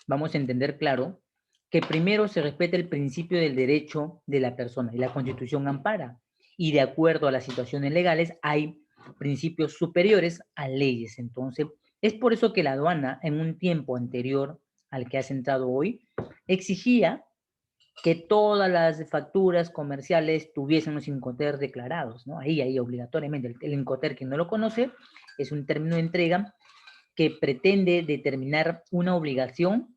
vamos a entender claro que primero se respeta el principio del derecho de la persona y la Constitución ampara. Y de acuerdo a las situaciones legales hay principios superiores a leyes. Entonces, es por eso que la aduana en un tiempo anterior al que has entrado hoy exigía que todas las facturas comerciales tuviesen los Incoterms declarados, ¿no? Ahí obligatoriamente. El Incoterm, quien no lo conoce, es un término de entrega que pretende determinar una obligación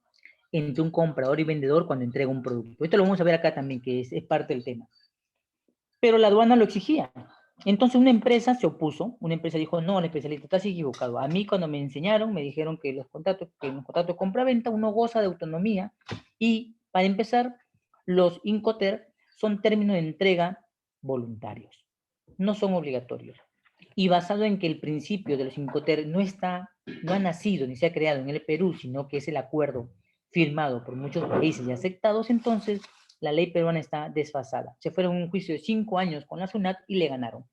entre un comprador y vendedor cuando entrega un producto. Esto lo vamos a ver acá también, que es parte del tema. Pero la aduana lo exigía. Entonces una empresa se opuso, una empresa dijo, no, el especialista está equivocado. A mí cuando me enseñaron, me dijeron que en los contratos de compra-venta uno goza de autonomía y, para empezar, los Incoterms son términos de entrega voluntarios, no son obligatorios. Y basado en que el principio de los Incoterms no ha nacido ni se ha creado en el Perú, sino que es el acuerdo firmado por muchos países y aceptados, entonces la ley peruana está desfasada. Se fueron a un juicio de 5 años con la SUNAT y le ganaron.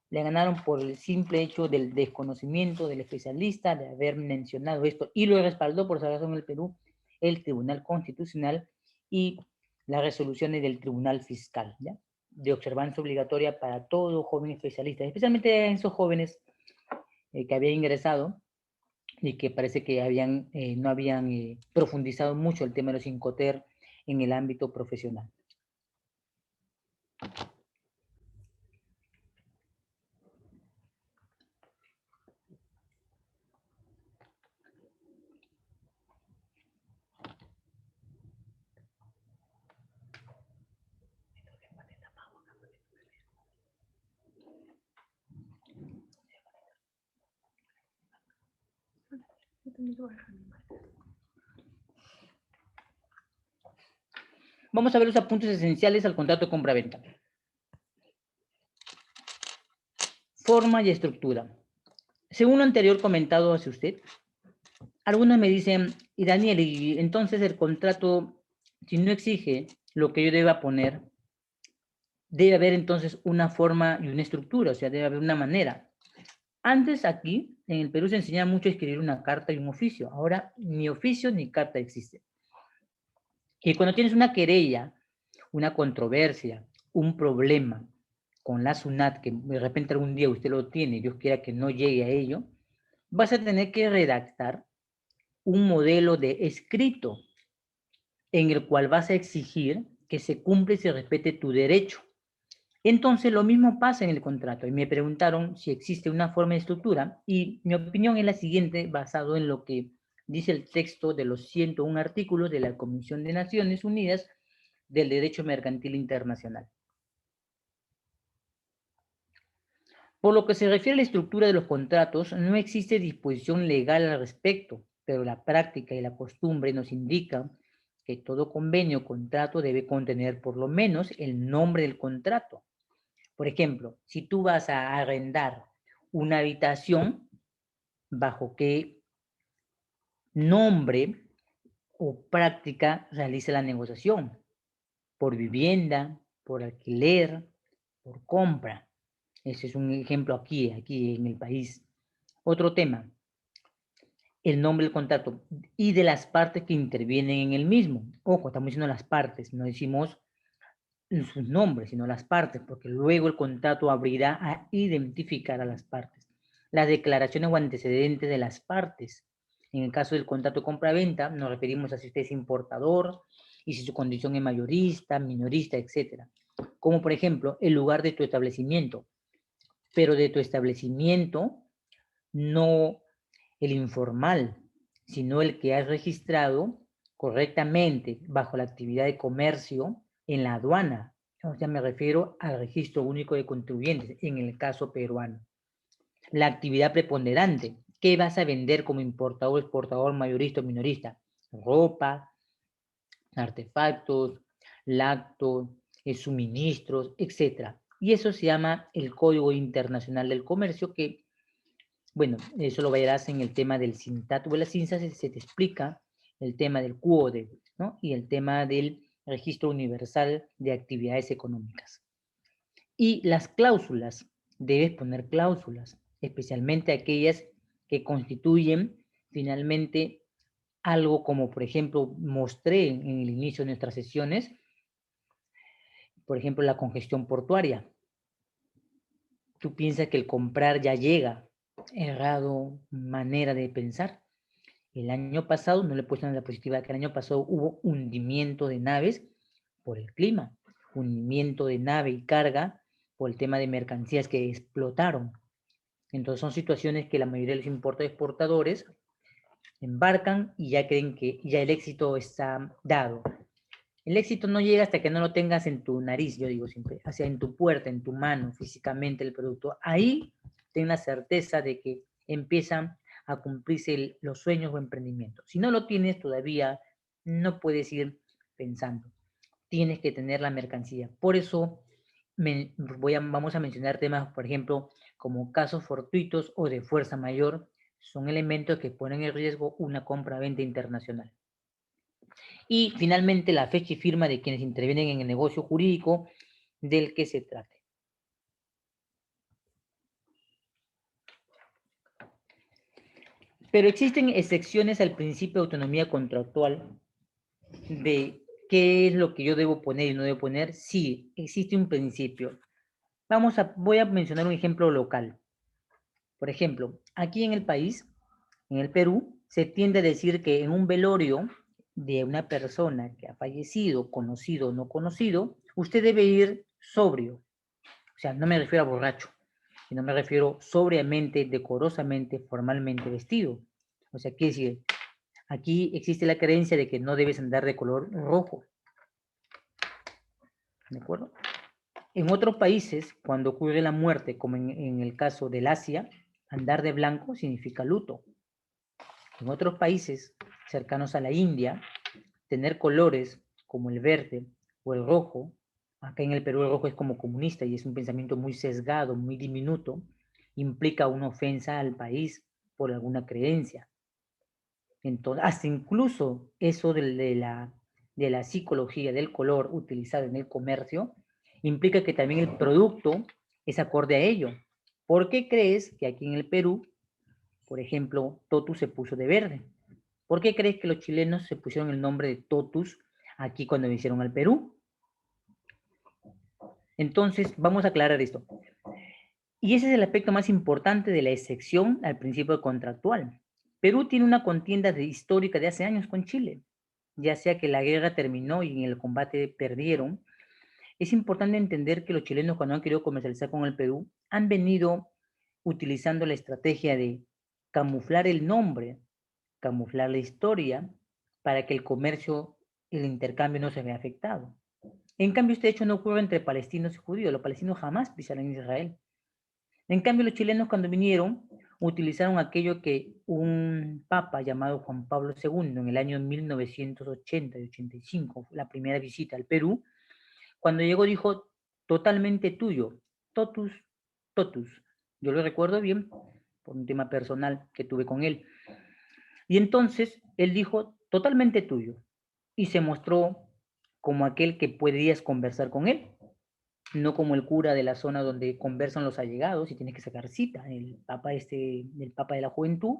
Le ganaron por el simple hecho del desconocimiento del especialista, de haber mencionado esto, y lo respaldó por esa razón en el Perú el Tribunal Constitucional y las resoluciones del Tribunal Fiscal, ¿ya? De observancia obligatoria para todo joven especialista, especialmente en esos jóvenes que habían ingresado y que parece que no habían profundizado mucho el tema de los Incoterms en el ámbito profesional. Vamos a ver los apuntes esenciales al contrato de compra-venta. Forma y estructura. Según lo anterior comentado hacia usted, algunos me dicen, y Daniel, y entonces el contrato, si no exige lo que yo deba poner, debe haber entonces una forma y una estructura, o sea, debe haber una manera. Antes aquí, en el Perú se enseñaba mucho a escribir una carta y un oficio. Ahora, ni oficio ni carta existe. Y cuando tienes una querella, una controversia, un problema con la SUNAT, que de repente algún día usted lo tiene, Dios quiera que no llegue a ello, vas a tener que redactar un modelo de escrito en el cual vas a exigir que se cumpla y se respete tu derecho. Entonces, lo mismo pasa en el contrato. Y me preguntaron si existe una forma de estructura, y mi opinión es la siguiente, basado en lo que dice el texto de los 101 artículos de la Comisión de Naciones Unidas del Derecho Mercantil Internacional. Por lo que se refiere a la estructura de los contratos, no existe disposición legal al respecto, pero la práctica y la costumbre nos indican que todo convenio o contrato debe contener por lo menos el nombre del contrato. Por ejemplo, si tú vas a arrendar una habitación, ¿bajo qué nombre o práctica realiza la negociación? Por vivienda, por alquiler, por compra. Ese es un ejemplo aquí en el país. Otro tema, el nombre del contrato y de las partes que intervienen en el mismo. Ojo, estamos diciendo las partes, no decimos sus nombres, sino las partes, porque luego el contrato abrirá a identificar a las partes. Las declaraciones o antecedentes de las partes. En el caso del contrato de compra-venta, nos referimos a si usted es importador y si su condición es mayorista, minorista, etc. Como por ejemplo, el lugar de tu establecimiento. Pero de tu establecimiento, no el informal, sino el que has registrado correctamente bajo la actividad de comercio en la aduana. O sea, me refiero al registro único de contribuyentes, en el caso peruano. La actividad preponderante. ¿Qué vas a vender como importador, exportador, mayorista o minorista? Ropa, artefactos, lácteos, suministros, etc. Y eso se llama el Código Internacional del Comercio, que, bueno, eso lo verás en el tema del CINTAT o de la CINSA, se te explica el tema del CUODE, ¿no? Y el tema del Registro Universal de Actividades Económicas. Y las cláusulas, debes poner cláusulas, especialmente aquellas que constituyen finalmente algo como, por ejemplo, mostré en el inicio de nuestras sesiones, por ejemplo, la congestión portuaria. Tú piensas que el comprar ya llega, errado manera de pensar. El año pasado, no le he puesto en la positiva, que el año pasado hubo hundimiento de naves por el clima, hundimiento de nave y carga por el tema de mercancías que explotaron. Entonces son situaciones que la mayoría de los exportadores embarcan y ya creen que ya el éxito está dado. El éxito no llega hasta que no lo tengas en tu nariz, yo digo siempre, hacia en tu puerta, en tu mano, físicamente el producto. Ahí ten la certeza de que empiezan a cumplirse los sueños o emprendimientos. Si no lo tienes todavía, no puedes ir pensando. Tienes que tener la mercancía. Por eso vamos a mencionar temas, por ejemplo, como casos fortuitos o de fuerza mayor, son elementos que ponen en riesgo una compra-venta internacional. Y finalmente la fecha y firma de quienes intervienen en el negocio jurídico del que se trate. Pero existen excepciones al principio de autonomía contractual de qué es lo que yo debo poner y no debo poner. Sí, existe un principio. Voy a mencionar un ejemplo local. Por ejemplo, aquí en el país, en el Perú, se tiende a decir que en un velorio de una persona que ha fallecido, conocido o no conocido, usted debe ir sobrio. O sea, no me refiero a borracho, sino me refiero sobriamente, decorosamente, formalmente vestido. O sea, quiere decir, aquí existe la creencia de que no debes andar de color rojo. ¿De acuerdo? En otros países, cuando ocurre la muerte, como en el caso del Asia, andar de blanco significa luto. En otros países cercanos a la India, tener colores como el verde o el rojo, acá en el Perú el rojo es como comunista y es un pensamiento muy sesgado, muy diminuto, implica una ofensa al país por alguna creencia. Entonces, hasta incluso eso de la psicología del color utilizado en el comercio implica que también el producto es acorde a ello. ¿Por qué crees que aquí en el Perú, por ejemplo, Totus se puso de verde? ¿Por qué crees que los chilenos se pusieron el nombre de Totus aquí cuando vinieron al Perú? Entonces, vamos a aclarar esto. Y ese es el aspecto más importante de la excepción al principio contractual. Perú tiene una contienda histórica de hace años con Chile, ya sea que la guerra terminó y en el combate perdieron. Es importante entender que los chilenos cuando han querido comercializar con el Perú han venido utilizando la estrategia de camuflar el nombre, camuflar la historia, para que el comercio, el intercambio no se vea afectado. En cambio, este hecho no ocurre entre palestinos y judíos. Los palestinos jamás pisarán Israel. En cambio, los chilenos cuando vinieron utilizaron aquello que un papa llamado Juan Pablo II en el año 1980 y 85, la primera visita al Perú, cuando llegó dijo, totalmente tuyo, totus, totus. Yo lo recuerdo bien por un tema personal que tuve con él. Y entonces él dijo, totalmente tuyo. Y se mostró como aquel que podías conversar con él, no como el cura de la zona donde conversan los allegados y tienes que sacar cita. El papa de la juventud,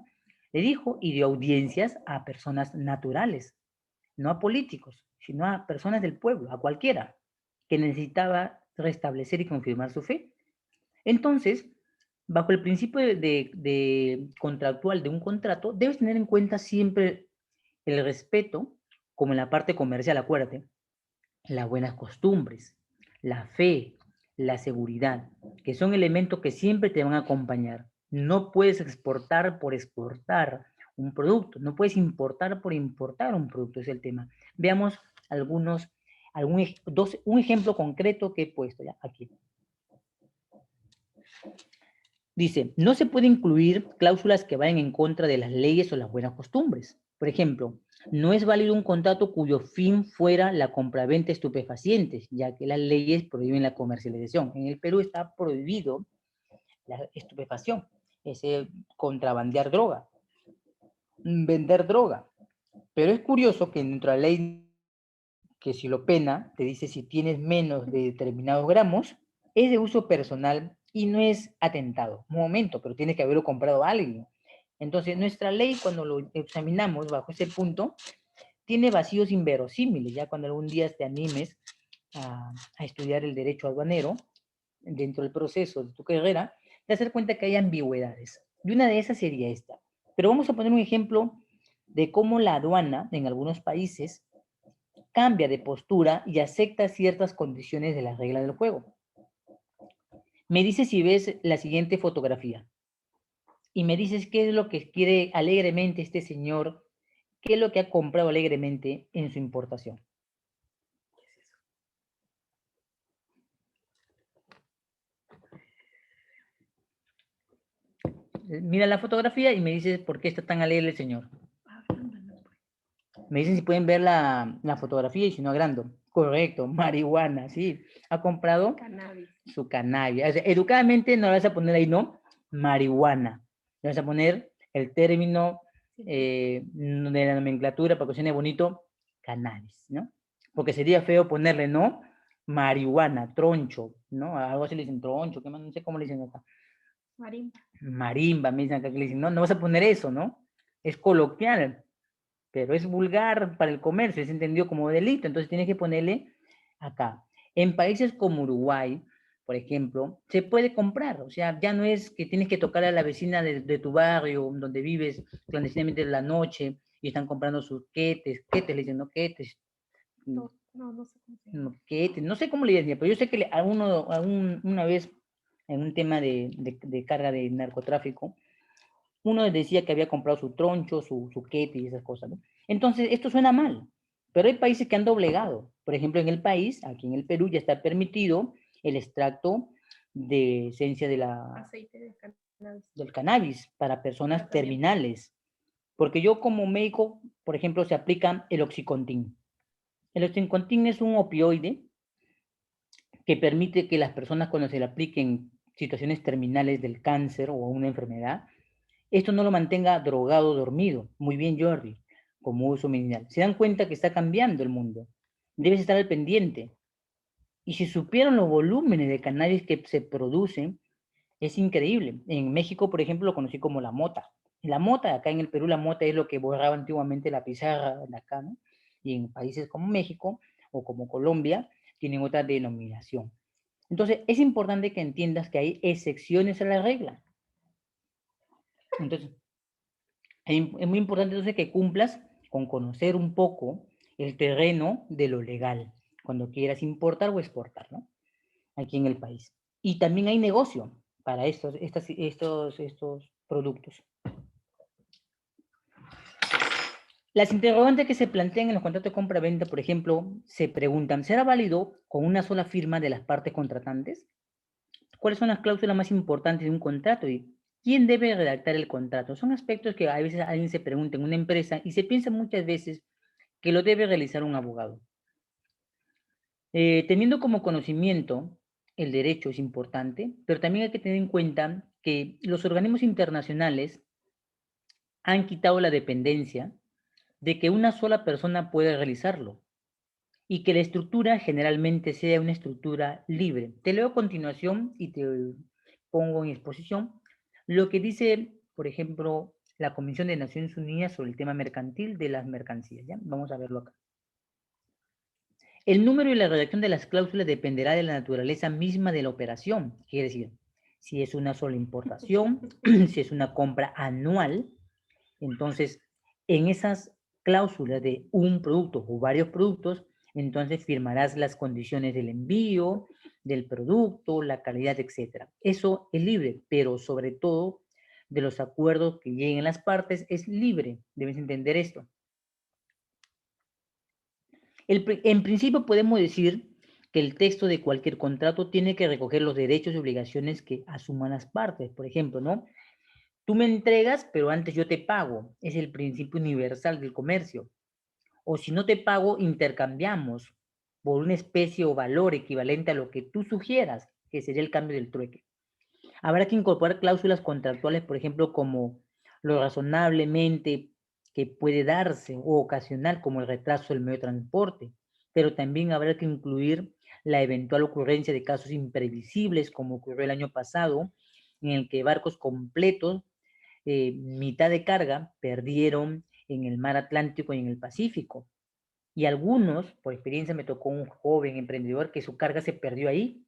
le dijo y dio audiencias a personas naturales, no a políticos, sino a personas del pueblo, a cualquiera que necesitaba restablecer y confirmar su fe. Entonces, bajo el principio de contractual de un contrato, debes tener en cuenta siempre el respeto, como en la parte comercial, acuérdate, las buenas costumbres, la fe, la seguridad, que son elementos que siempre te van a acompañar. No puedes exportar por exportar un producto, no puedes importar por importar un producto, es el tema. Veamos un ejemplo concreto que he puesto ya aquí. Dice, no se puede incluir cláusulas que vayan en contra de las leyes o las buenas costumbres. Por ejemplo, no es válido un contrato cuyo fin fuera la compraventa de estupefacientes, ya que las leyes prohíben la comercialización. En el Perú está prohibido la estupefacción, ese contrabandear droga, vender droga. Pero es curioso que dentro de la ley, que si lo pena, te dice si tienes menos de determinados gramos, es de uso personal y no es atentado. Un momento, pero tienes que haberlo comprado a alguien. Entonces, nuestra ley, cuando lo examinamos bajo ese punto, tiene vacíos inverosímiles. Ya cuando algún día te animes a estudiar el derecho aduanero, dentro del proceso de tu carrera, te vas a dar cuenta que hay ambigüedades. Y una de esas sería esta. Pero vamos a poner un ejemplo de cómo la aduana en algunos países cambia de postura y acepta ciertas condiciones de las reglas del juego. Me dices si ves la siguiente fotografía y me dices qué es lo que quiere alegremente este señor, qué es lo que ha comprado alegremente en su importación. Mira la fotografía y me dices por qué está tan alegre el señor. Me dicen si pueden ver la fotografía y si no agrando. Correcto, marihuana, sí. Ha comprado Cannabis. su cannabis. O sea, educadamente no le vas a poner ahí, no, marihuana. Le vas a poner el término de la nomenclatura para que suene bonito, cannabis, ¿no? Porque sería feo ponerle, ¿no? Marihuana, troncho, ¿no? Algo así le dicen troncho, ¿qué más? No sé cómo le dicen acá. Marimba. Marimba, me dicen acá que le dicen, no, no vas a poner eso, ¿no? Es coloquial, pero es vulgar para el comercio, es entendido como delito, entonces tienes que ponerle acá. En países como Uruguay, por ejemplo, se puede comprar, o sea, ya no es que tienes que tocar a la vecina de tu barrio, donde vives clandestinamente en la noche, y están comprando sus quetes, le dicen, no quetes, No sé cómo se llama. no, quetes, no sé cómo le dicen, pero yo sé que una vez, en un tema de carga de narcotráfico, uno decía que había comprado su troncho, su quete y esas cosas, ¿no? Entonces, esto suena mal, pero hay países que han doblegado. Por ejemplo, en el país, aquí en el Perú, ya está permitido el extracto de esencia Aceite de cannabis. del cannabis para personas terminales. Porque yo como médico, por ejemplo, se aplica el Oxycontin. El Oxycontin es un opioide que permite que las personas cuando se le apliquen situaciones terminales del cáncer o una enfermedad, esto no lo mantenga drogado, dormido. Muy bien, Jordi, como uso medicinal. Se dan cuenta que está cambiando el mundo. Debes estar al pendiente. Y si supieran los volúmenes de cannabis que se producen, es increíble. En México, por ejemplo, lo conocí como la mota. La mota, acá en el Perú, la mota es lo que borraba antiguamente la pizarra de acá, ¿no? Y en países como México o como Colombia, tienen otra denominación. Entonces, es importante que entiendas que hay excepciones a la regla. Entonces, es muy importante entonces que cumplas con conocer un poco el terreno de lo legal cuando quieras importar o exportar, ¿no? Aquí en el país. Y también hay negocio para estos productos. Las interrogantes que se plantean en los contratos de compra-venta, por ejemplo, se preguntan, ¿será válido con una sola firma de las partes contratantes? ¿Cuáles son las cláusulas más importantes de un contrato? ¿Y quién debe redactar el contrato? Son aspectos que a veces alguien se pregunta en una empresa y se piensa muchas veces que lo debe realizar un abogado. Teniendo como conocimiento el derecho es importante, pero también hay que tener en cuenta que los organismos internacionales han quitado la dependencia de que una sola persona puede realizarlo y que la estructura generalmente sea una estructura libre. Te leo a continuación y te pongo en exposición lo que dice, por ejemplo, la Comisión de Naciones Unidas sobre el tema mercantil de las mercancías. ¿Ya? Vamos a verlo acá. El número y la redacción de las cláusulas dependerá de la naturaleza misma de la operación. Quiere decir, si es una sola importación, si es una compra anual, entonces en esas cláusulas de un producto o varios productos, entonces firmarás las condiciones del envío, del producto, la calidad, etc. Eso es libre, pero sobre todo de los acuerdos que lleguen las partes es libre. Debes entender esto. En principio podemos decir que el texto de cualquier contrato tiene que recoger los derechos y obligaciones que asuman las partes. Por ejemplo, ¿no? Tú me entregas, pero antes yo te pago. Es el principio universal del comercio. O si no te pago, intercambiamos por una especie o valor equivalente a lo que tú sugieras, que sería el cambio del trueque. Habrá que incorporar cláusulas contractuales, por ejemplo, como lo razonablemente que puede darse o ocasional, como el retraso del medio de transporte, pero también habrá que incluir la eventual ocurrencia de casos imprevisibles, como ocurrió el año pasado, en el que barcos completos, mitad de carga, perdieron en el mar Atlántico y en el Pacífico. Y algunos, por experiencia me tocó un joven emprendedor que su carga se perdió ahí.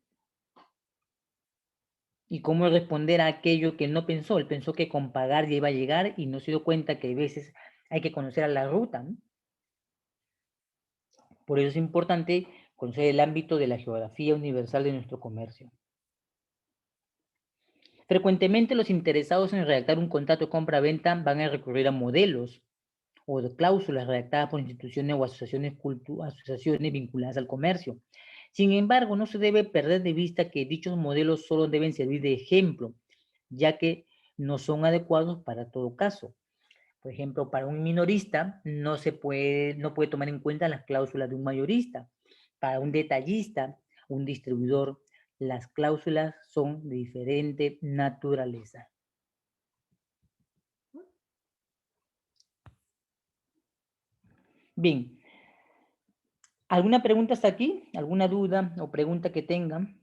¿Y cómo responder a aquello que no pensó? Él pensó que con pagar ya iba a llegar y no se dio cuenta que a veces hay que conocer a la ruta, ¿no? Por eso es importante conocer el ámbito de la geografía universal de nuestro comercio. Frecuentemente los interesados en redactar un contrato de compra-venta van a recurrir a modelos o de cláusulas redactadas por instituciones o asociaciones vinculadas al comercio. Sin embargo, no se debe perder de vista que dichos modelos solo deben servir de ejemplo, ya que no son adecuados para todo caso. Por ejemplo, para un minorista no puede tomar en cuenta las cláusulas de un mayorista. Para un detallista, un distribuidor, las cláusulas son de diferente naturaleza. Bien, ¿alguna pregunta hasta aquí? ¿Alguna duda o pregunta que tengan?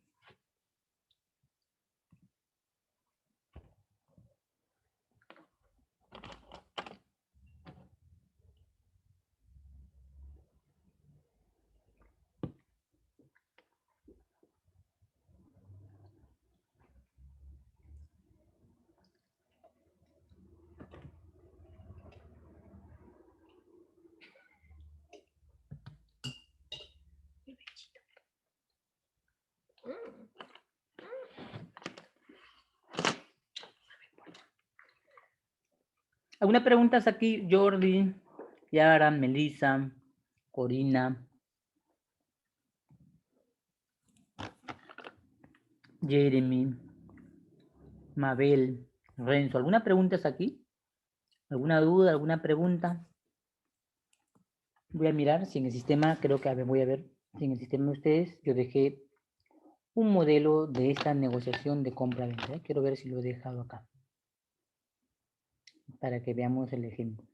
¿Alguna pregunta hasta aquí, Jordi, Yara, Melissa, Corina, Jeremy, Mabel, Renzo? ¿Alguna pregunta hasta aquí? ¿Alguna duda, alguna pregunta? Voy a mirar si en el sistema, creo que voy a ver si en el sistema de ustedes yo dejé un modelo de esta negociación de compra-venta. Quiero ver si lo he dejado acá, para que veamos el ejemplo.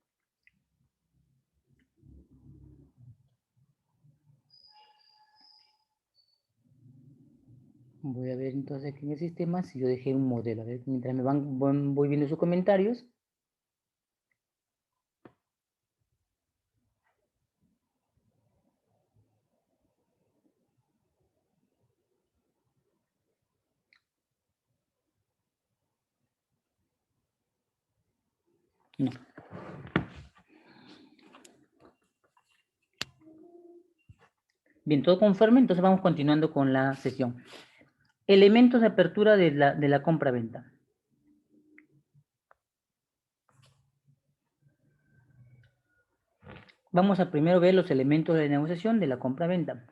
Voy a ver entonces aquí en el sistema si yo dejé un modelo. A ver, mientras voy viendo sus comentarios. No. Bien, todo conforme, entonces vamos continuando con la sesión. Elementos de apertura de la compra-venta. Vamos a primero ver los elementos de negociación de la compra-venta.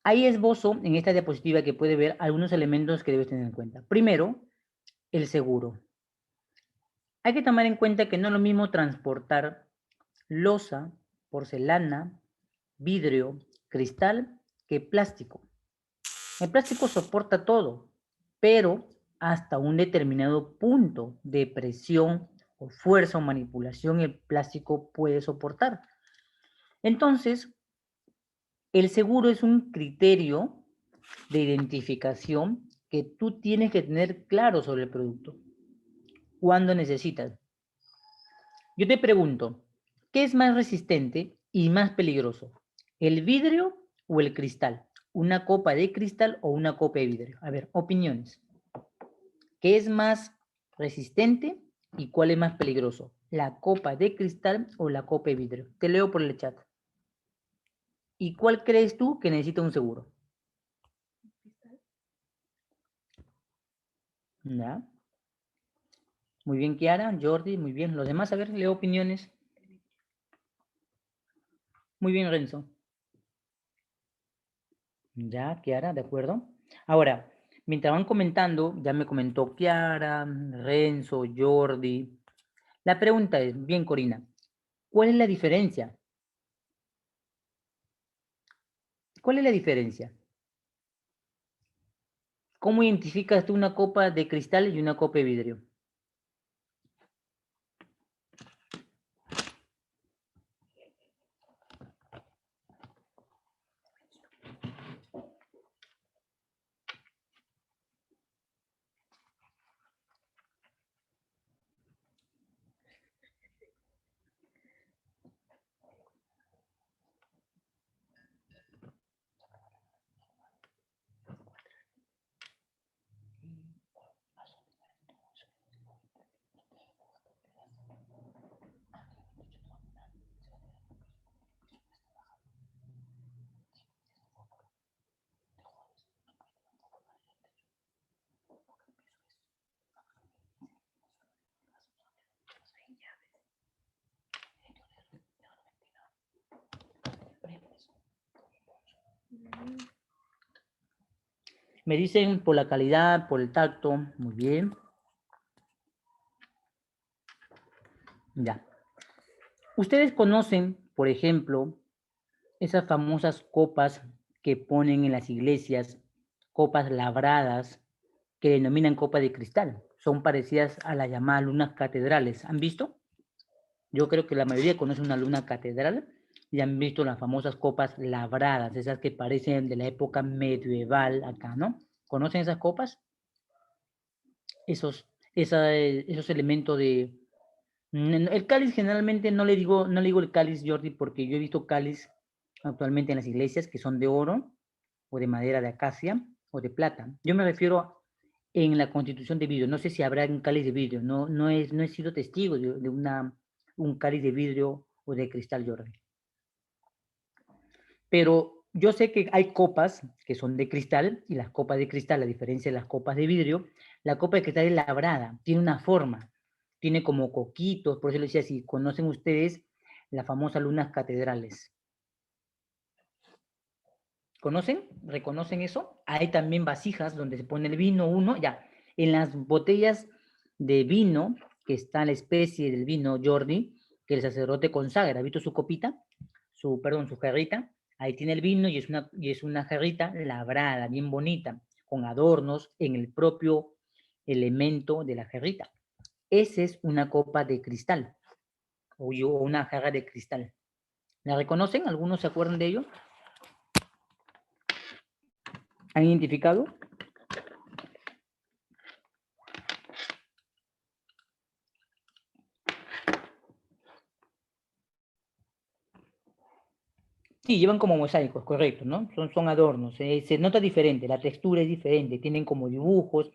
Hay esbozo en esta diapositiva que puede ver algunos elementos que debes tener en cuenta. Primero, el seguro. Hay que tomar en cuenta que no es lo mismo transportar loza, porcelana, vidrio, cristal que plástico. El plástico soporta todo, pero hasta un determinado punto de presión o fuerza o manipulación el plástico puede soportar. Entonces, el seguro es un criterio de identificación que tú tienes que tener claro sobre el producto. ¿Cuándo necesitas? Yo te pregunto, ¿qué es más resistente y más peligroso? ¿El vidrio o el cristal? ¿Una copa de cristal o una copa de vidrio? A ver, opiniones. ¿Qué es más resistente y cuál es más peligroso? ¿La copa de cristal o la copa de vidrio? Te leo por el chat. ¿Y cuál crees tú que necesita un seguro? ¿Ya? Muy bien, Kiara, Jordi, muy bien. Los demás, a ver, leo opiniones. Muy bien, Renzo. Ya, Kiara, de acuerdo. Ahora, mientras van comentando, ya me comentó Kiara, Renzo, Jordi. La pregunta es, bien, Corina, ¿cuál es la diferencia? ¿Cuál es la diferencia? ¿Cómo identificas tú una copa de cristal y una copa de vidrio? Me dicen por la calidad, por el tacto. Muy bien. Ya. Ustedes conocen, por ejemplo, esas famosas copas que ponen en las iglesias, copas labradas, que denominan copa de cristal. Son parecidas a las llamadas lunas catedrales. ¿Han visto? Yo creo que la mayoría conoce una luna catedral y han visto las famosas copas labradas, esas que parecen de la época medieval acá, ¿no? ¿Conocen esas copas? Esos elementos de... El cáliz generalmente no le digo el cáliz, Jordi, porque yo he visto cáliz actualmente en las iglesias que son de oro o de madera de acacia o de plata. Yo me refiero en la constitución de vidrio. No sé si habrá un cáliz de vidrio. No he sido testigo de un cáliz de vidrio o de cristal, Jordi. Pero yo sé que hay copas que son de cristal y las copas de cristal, a diferencia de las copas de vidrio, la copa de cristal es labrada, tiene una forma, tiene como coquitos, por eso le decía, si conocen ustedes las famosas lunas catedrales. ¿Conocen? ¿Reconocen eso? Hay también vasijas donde se pone el vino, uno, ya. En las botellas de vino, que está la especie del vino Jordi, que el sacerdote consagra. ¿Ha visto su copita? Su jarrita. Ahí tiene el vino y es una jarrita labrada, bien bonita, con adornos en el propio elemento de la jarrita. Esa es una copa de cristal o una jarra de cristal. ¿La reconocen? ¿Algunos se acuerdan de ello? ¿Han identificado? Sí, llevan como mosaicos, correcto, ¿no? Son adornos, se nota diferente, la textura es diferente, tienen como dibujos.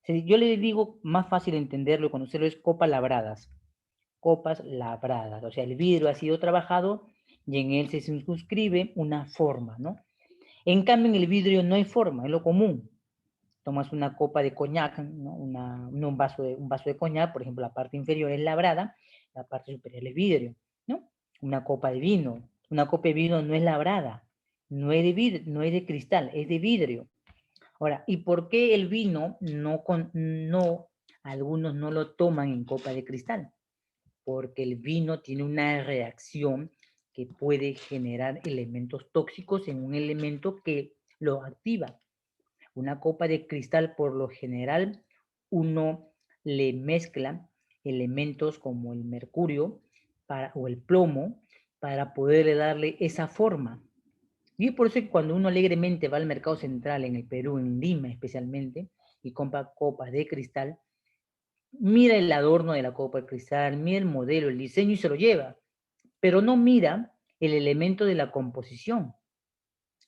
Yo le digo, más fácil entenderlo y conocerlo es copas labradas, o sea, el vidrio ha sido trabajado y en él se circunscribe una forma, ¿no? En cambio, en el vidrio no hay forma, es lo común. Tomas una copa de coñac, ¿no? Un vaso de coñac, por ejemplo, la parte inferior es labrada, la parte superior es vidrio, ¿no? Una copa de vino. Una copa de vino no es labrada, no es de vidrio, no es de cristal, es de vidrio. Ahora, ¿y por qué el vino algunos no lo toman en copa de cristal? Porque el vino tiene una reacción que puede generar elementos tóxicos en un elemento que lo activa. Una copa de cristal, por lo general, uno le mezcla elementos como el mercurio o el plomo para poderle darle esa forma. Y es por eso que cuando uno alegremente va al mercado central en el Perú, en Lima especialmente, y compra copas de cristal, mira el adorno de la copa de cristal, mira el modelo, el diseño y se lo lleva, pero no mira el elemento de la composición.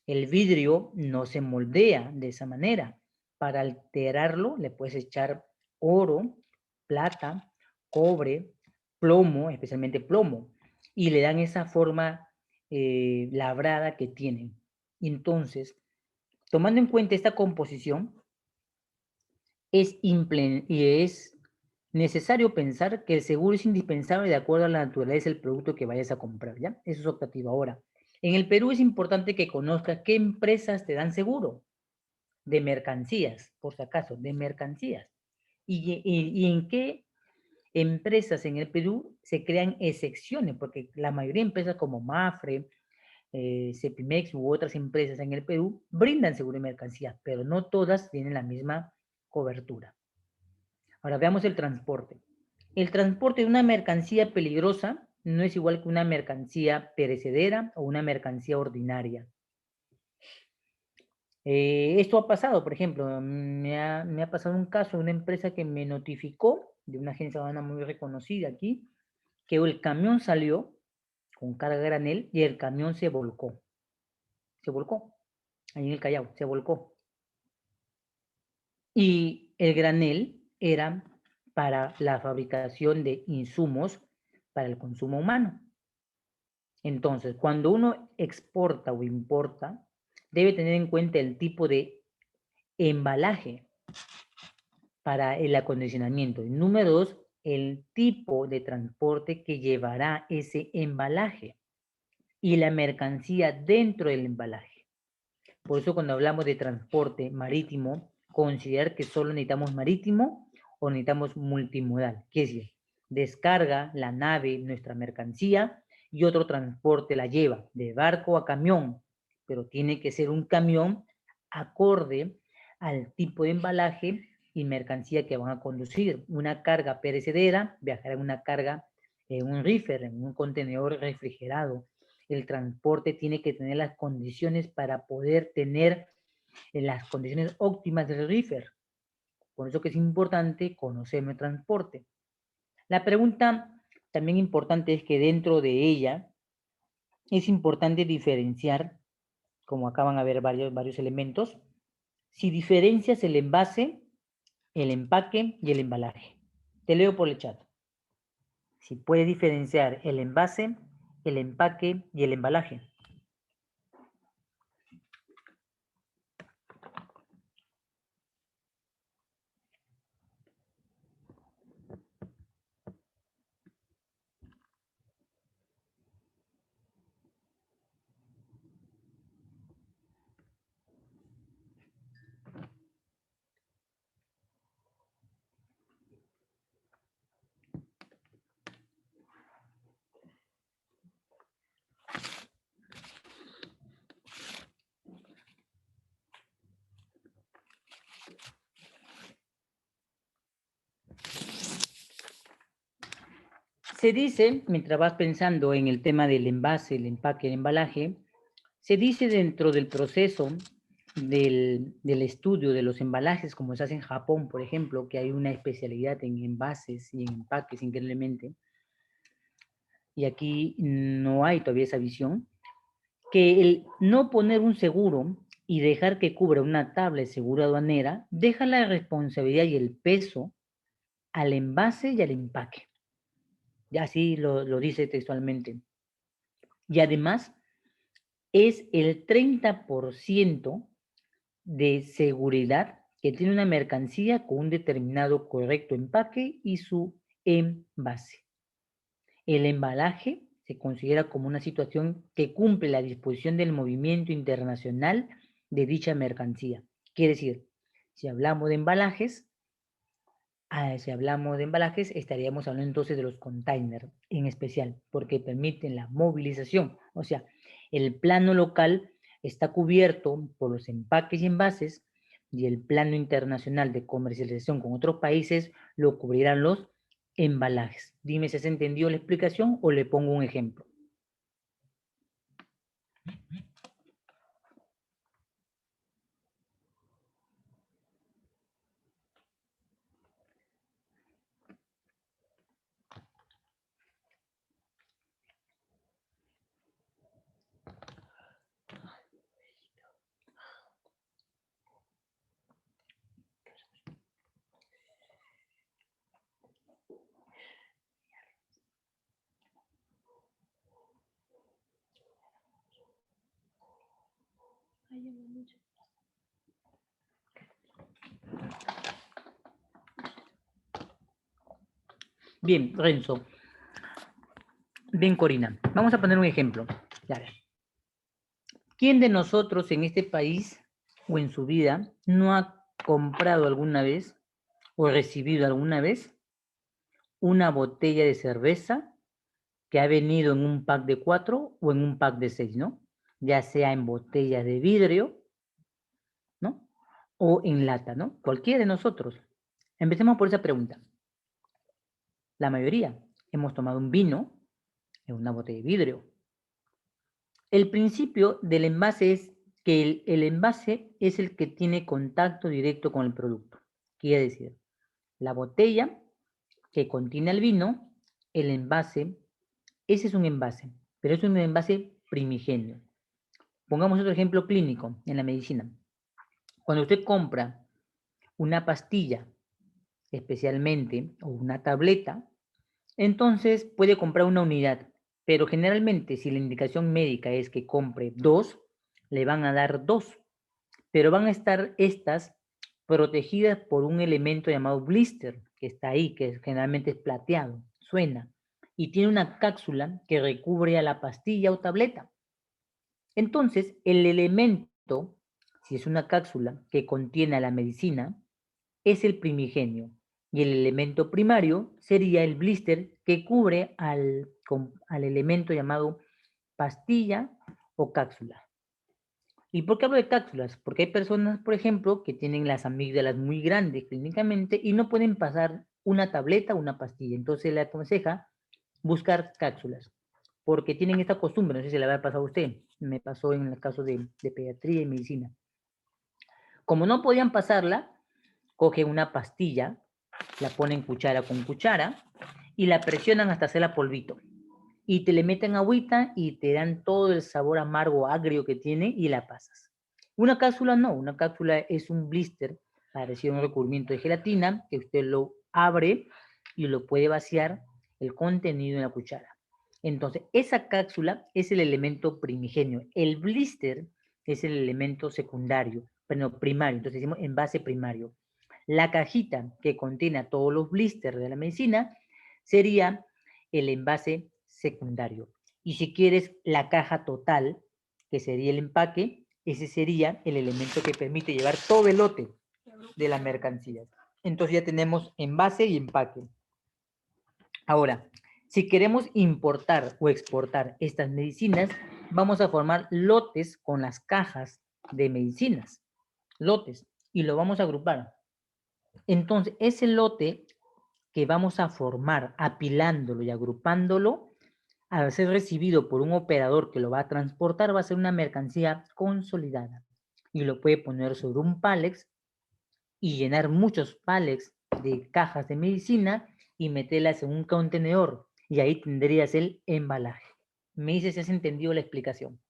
El vidrio no se moldea de esa manera. Para alterarlo le puedes echar oro, plata, cobre, plomo, especialmente plomo, y le dan esa forma labrada que tienen. Entonces, tomando en cuenta esta composición, es necesario pensar que el seguro es indispensable de acuerdo a la naturaleza del producto que vayas a comprar, ¿ya? Eso es optativo. Ahora, en el Perú es importante que conozcas qué empresas te dan seguro de mercancías, por si acaso, de mercancías. Y en qué empresas en el Perú se crean excepciones, porque la mayoría de empresas como Mafre, Cepimex u otras empresas en el Perú brindan seguro de mercancías, pero no todas tienen la misma cobertura. Ahora veamos el transporte. El transporte de una mercancía peligrosa no es igual que una mercancía perecedera o una mercancía ordinaria. Esto ha pasado, por ejemplo, me ha pasado un caso de una empresa que me notificó, de una agencia aduanera muy reconocida aquí, que el camión salió con carga de granel y el camión se volcó. Se volcó, ahí en el Callao, se volcó. Y el granel era para la fabricación de insumos para el consumo humano. Entonces, cuando uno exporta o importa, debe tener en cuenta el tipo de embalaje para el acondicionamiento. Y número dos, el tipo de transporte que llevará ese embalaje y la mercancía dentro del embalaje. Por eso cuando hablamos de transporte marítimo, considerar que solo necesitamos marítimo o necesitamos multimodal. ¿Qué es decir? Descarga la nave nuestra mercancía y otro transporte la lleva de barco a camión, pero tiene que ser un camión acorde al tipo de embalaje y mercancía que van a conducir. Una carga perecedera viajará en una carga, en un reefer, en un contenedor refrigerado. El transporte tiene que tener las condiciones para poder tener las condiciones óptimas del reefer. Por eso que es importante conocer el transporte. La pregunta también importante es que dentro de ella es importante diferenciar, como acaban a ver varios elementos, si diferencias el envase, el empaque y el embalaje. Te leo por el chat. Si puedes diferenciar el envase, el empaque y el embalaje. Se dice, mientras vas pensando en el tema del envase, el empaque, el embalaje, se dice dentro del proceso del estudio de los embalajes, como se hace en Japón, por ejemplo, que hay una especialidad en envases y en empaques increíblemente, y aquí no hay todavía esa visión, que el no poner un seguro y dejar que cubra una tabla de seguro aduanera, deja la responsabilidad y el peso al envase y al empaque. Ya así lo dice textualmente. Y además es el 30% de seguridad que tiene una mercancía con un determinado correcto empaque y su envase. El embalaje se considera como una situación que cumple la disposición del movimiento internacional de dicha mercancía. Quiere decir, si hablamos de embalajes, estaríamos hablando entonces de los containers en especial, porque permiten la movilización. O sea, el plano local está cubierto por los empaques y envases y el plano internacional de comercialización con otros países lo cubrirán los embalajes. Dime si has entendido la explicación o le pongo un ejemplo. Ay, ya no mucho. Bien, Renzo. Bien, Corina. Vamos a poner un ejemplo. A ver. ¿Quién de nosotros en este país o en su vida no ha comprado alguna vez o recibido alguna vez una botella de cerveza que ha venido en un pack de 4 o en un pack de 6, ¿no? Ya sea en botella de vidrio, ¿no? O en lata, ¿no? Cualquiera de nosotros. Empecemos por esa pregunta. La mayoría hemos tomado un vino en una botella de vidrio. El principio del envase es que el envase es el que tiene contacto directo con el producto. Quiere decir, la botella que contiene el vino, el envase, ese es un envase, pero es un envase primigenio. Pongamos otro ejemplo clínico en la medicina. Cuando usted compra una pastilla, especialmente, o una tableta, entonces puede comprar una unidad, pero generalmente si la indicación médica es que compre 2, le van a dar 2, pero van a estar estas protegidas por un elemento llamado blister, que está ahí, que generalmente es plateado, suena, y tiene una cápsula que recubre a la pastilla o tableta. Entonces, el elemento, si es una cápsula que contiene a la medicina, es el primigenio, y el elemento primario sería el blister que cubre al elemento llamado pastilla o cápsula. ¿Y por qué hablo de cápsulas? Porque hay personas, por ejemplo, que tienen las amígdalas muy grandes clínicamente y no pueden pasar una tableta o una pastilla. Entonces le aconseja buscar cápsulas, porque tienen esta costumbre, no sé si le habrá pasado a usted, me pasó en el caso de pediatría y medicina. Como no podían pasarla, cogen una pastilla, la ponen cuchara con cuchara y la presionan hasta hacerla polvito. Y te le meten agüita y te dan todo el sabor amargo, agrio que tiene y la pasas. Una cápsula no, una cápsula es un blister parecido a un recubrimiento de gelatina que usted lo abre y lo puede vaciar el contenido en la cuchara. Entonces, esa cápsula es el elemento primigenio. El blister es el elemento secundario, pero primario. Entonces decimos envase primario. La cajita que contiene todos los blisters de la medicina sería el envase secundario. Y si quieres la caja total, que sería el empaque, ese sería el elemento que permite llevar todo el lote de la mercancía. Entonces ya tenemos envase y empaque. Ahora, si queremos importar o exportar estas medicinas, vamos a formar lotes con las cajas de medicinas. Lotes. Y lo vamos a agrupar. Entonces, ese lote que vamos a formar apilándolo y agrupándolo, al ser recibido por un operador que lo va a transportar, va a ser una mercancía consolidada. Y lo puede poner sobre un Palex y llenar muchos Palex de cajas de medicina y meterlas en un contenedor. Y ahí tendrías el embalaje. Me dice si has entendido la explicación.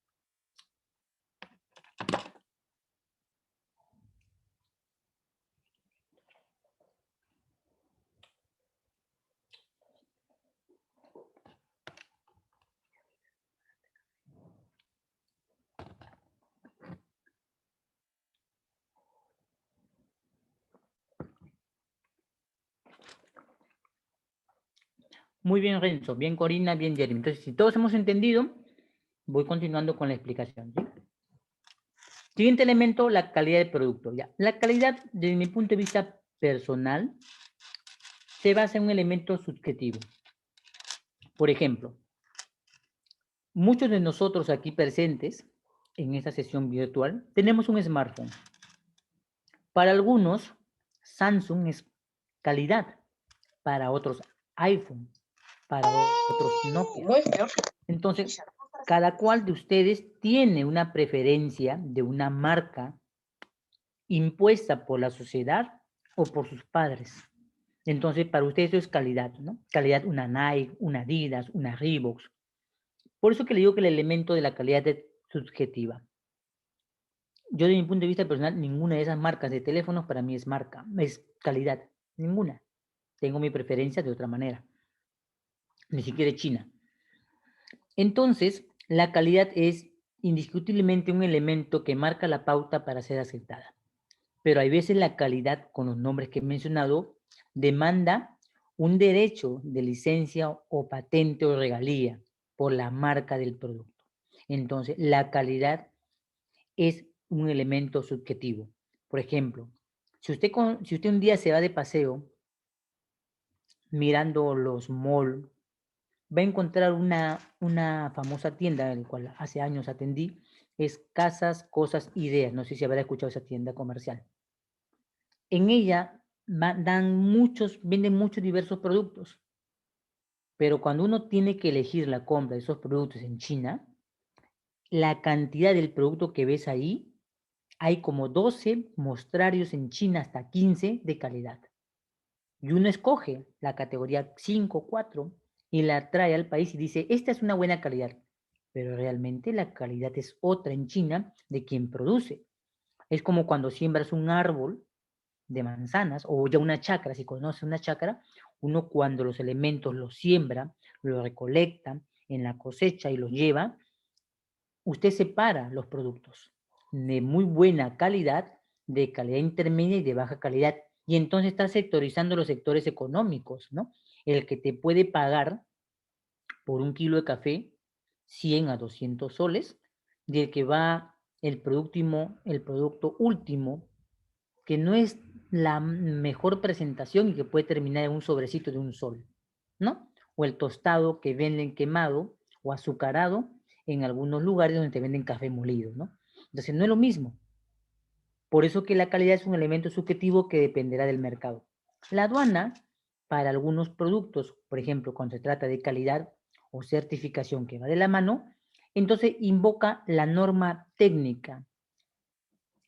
Muy bien, Renzo. Bien, Corina. Bien, Jeremy. Entonces, si todos hemos entendido, voy continuando con la explicación. ¿Sí? Siguiente elemento, la calidad del producto. Ya. La calidad, desde mi punto de vista personal, se basa en un elemento subjetivo. Por ejemplo, muchos de nosotros aquí presentes en esta sesión virtual tenemos un smartphone. Para algunos, Samsung es calidad. Para otros, iPhone. Para otros, Nokia. Entonces, cada cual de ustedes tiene una preferencia de una marca impuesta por la sociedad o por sus padres. Entonces, para ustedes eso es calidad, ¿no? Calidad, una Nike, una Adidas, una Reebok. Por eso que le digo que el elemento de la calidad es subjetiva. Yo, de mi punto de vista personal, ninguna de esas marcas de teléfonos para mí es marca, es calidad, ninguna. Tengo mi preferencia de otra manera. Ni siquiera China. Entonces, la calidad es indiscutiblemente un elemento que marca la pauta para ser aceptada. Pero hay veces la calidad, con los nombres que he mencionado, demanda un derecho de licencia o patente o regalía por la marca del producto. Entonces, la calidad es un elemento subjetivo. Por ejemplo, si usted un día se va de paseo mirando los malls, va a encontrar una famosa tienda, en la cual hace años atendí, es Casas, Cosas, Ideas. No sé si habrá escuchado esa tienda comercial. En ella venden muchos diversos productos, pero cuando uno tiene que elegir la compra de esos productos en China, la cantidad del producto que ves ahí, hay como 12 mostrarios en China, hasta 15 de calidad. Y uno escoge la categoría 5, 4 y la trae al país y dice, esta es una buena calidad. Pero realmente la calidad es otra en China de quien produce. Es como cuando siembras un árbol de manzanas o ya una chacra, si conoce una chacra, uno cuando los elementos los siembra, los recolecta en la cosecha y los lleva, usted separa los productos de muy buena calidad, de calidad intermedia y de baja calidad. Y entonces está sectorizando los sectores económicos, ¿no? El que te puede pagar por un kilo de café 100 a 200 soles, y el que va el producto último, que no es la mejor presentación y que puede terminar en un sobrecito de un sol, ¿no? O el tostado que venden quemado o azucarado en algunos lugares donde te venden café molido, ¿no? Entonces no es lo mismo. Por eso que la calidad es un elemento subjetivo que dependerá del mercado. La aduana, para algunos productos, por ejemplo, cuando se trata de calidad o certificación que va de la mano, entonces invoca la norma técnica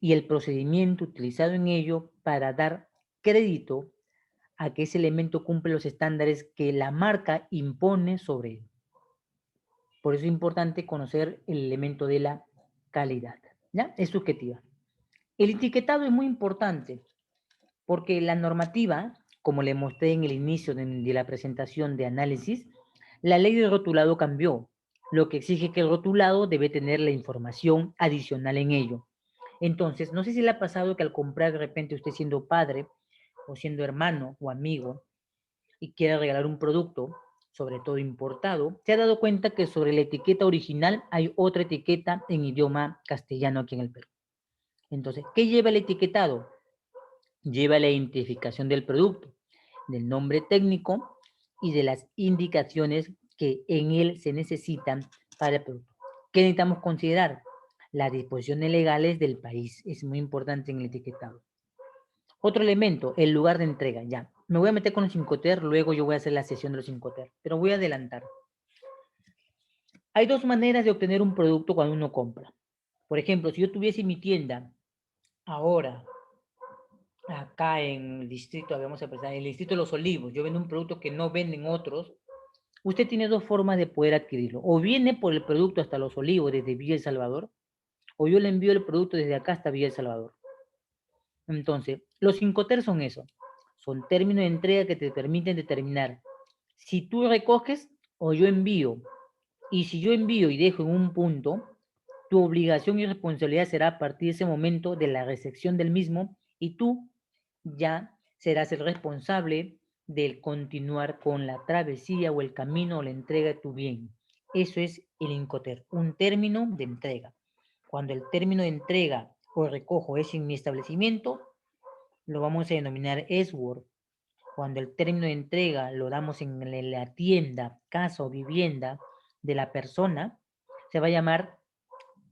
y el procedimiento utilizado en ello para dar crédito a que ese elemento cumple los estándares que la marca impone sobre él. Por eso es importante conocer el elemento de la calidad, ¿ya? Es subjetiva. El etiquetado es muy importante porque la normativa, como le mostré en el inicio de la presentación de análisis, la ley de rotulado cambió, lo que exige que el rotulado debe tener la información adicional en ello. Entonces, no sé si le ha pasado que al comprar de repente usted siendo padre o siendo hermano o amigo y quiere regalar un producto, sobre todo importado, se ha dado cuenta que sobre la etiqueta original hay otra etiqueta en idioma castellano aquí en el Perú. Entonces, ¿qué lleva el etiquetado? Lleva la identificación del producto, del nombre técnico y de las indicaciones que en él se necesitan para el producto. ¿Qué necesitamos considerar? Las disposiciones legales del país. Es muy importante en el etiquetado. Otro elemento, el lugar de entrega. Ya, Me voy a meter con los Incoterm, luego yo voy a hacer la sesión de los Incoterm, pero voy a adelantar. Hay dos maneras de obtener un producto cuando uno compra. Por ejemplo, si yo tuviese mi tienda ahora, acá en el distrito, vamos a pensar, en el distrito de Los Olivos, yo vendo un producto que no venden otros, usted tiene dos formas de poder adquirirlo. O viene por el producto hasta Los Olivos, desde Villa El Salvador, o yo le envío el producto desde acá hasta Villa El Salvador. Entonces, los Incoterm son eso. Son términos de entrega que te permiten determinar si tú recoges o yo envío. Y si yo envío y dejo en un punto, tu obligación y responsabilidad será a partir de ese momento de la recepción del mismo y tú ya serás el responsable del continuar con la travesía o el camino o la entrega de tu bien. Eso es el Incoterm, un término de entrega. Cuando el término de entrega o recojo es en mi establecimiento, lo vamos a denominar eSWORD. Cuando el término de entrega lo damos en la tienda, casa o vivienda de la persona, se va a llamar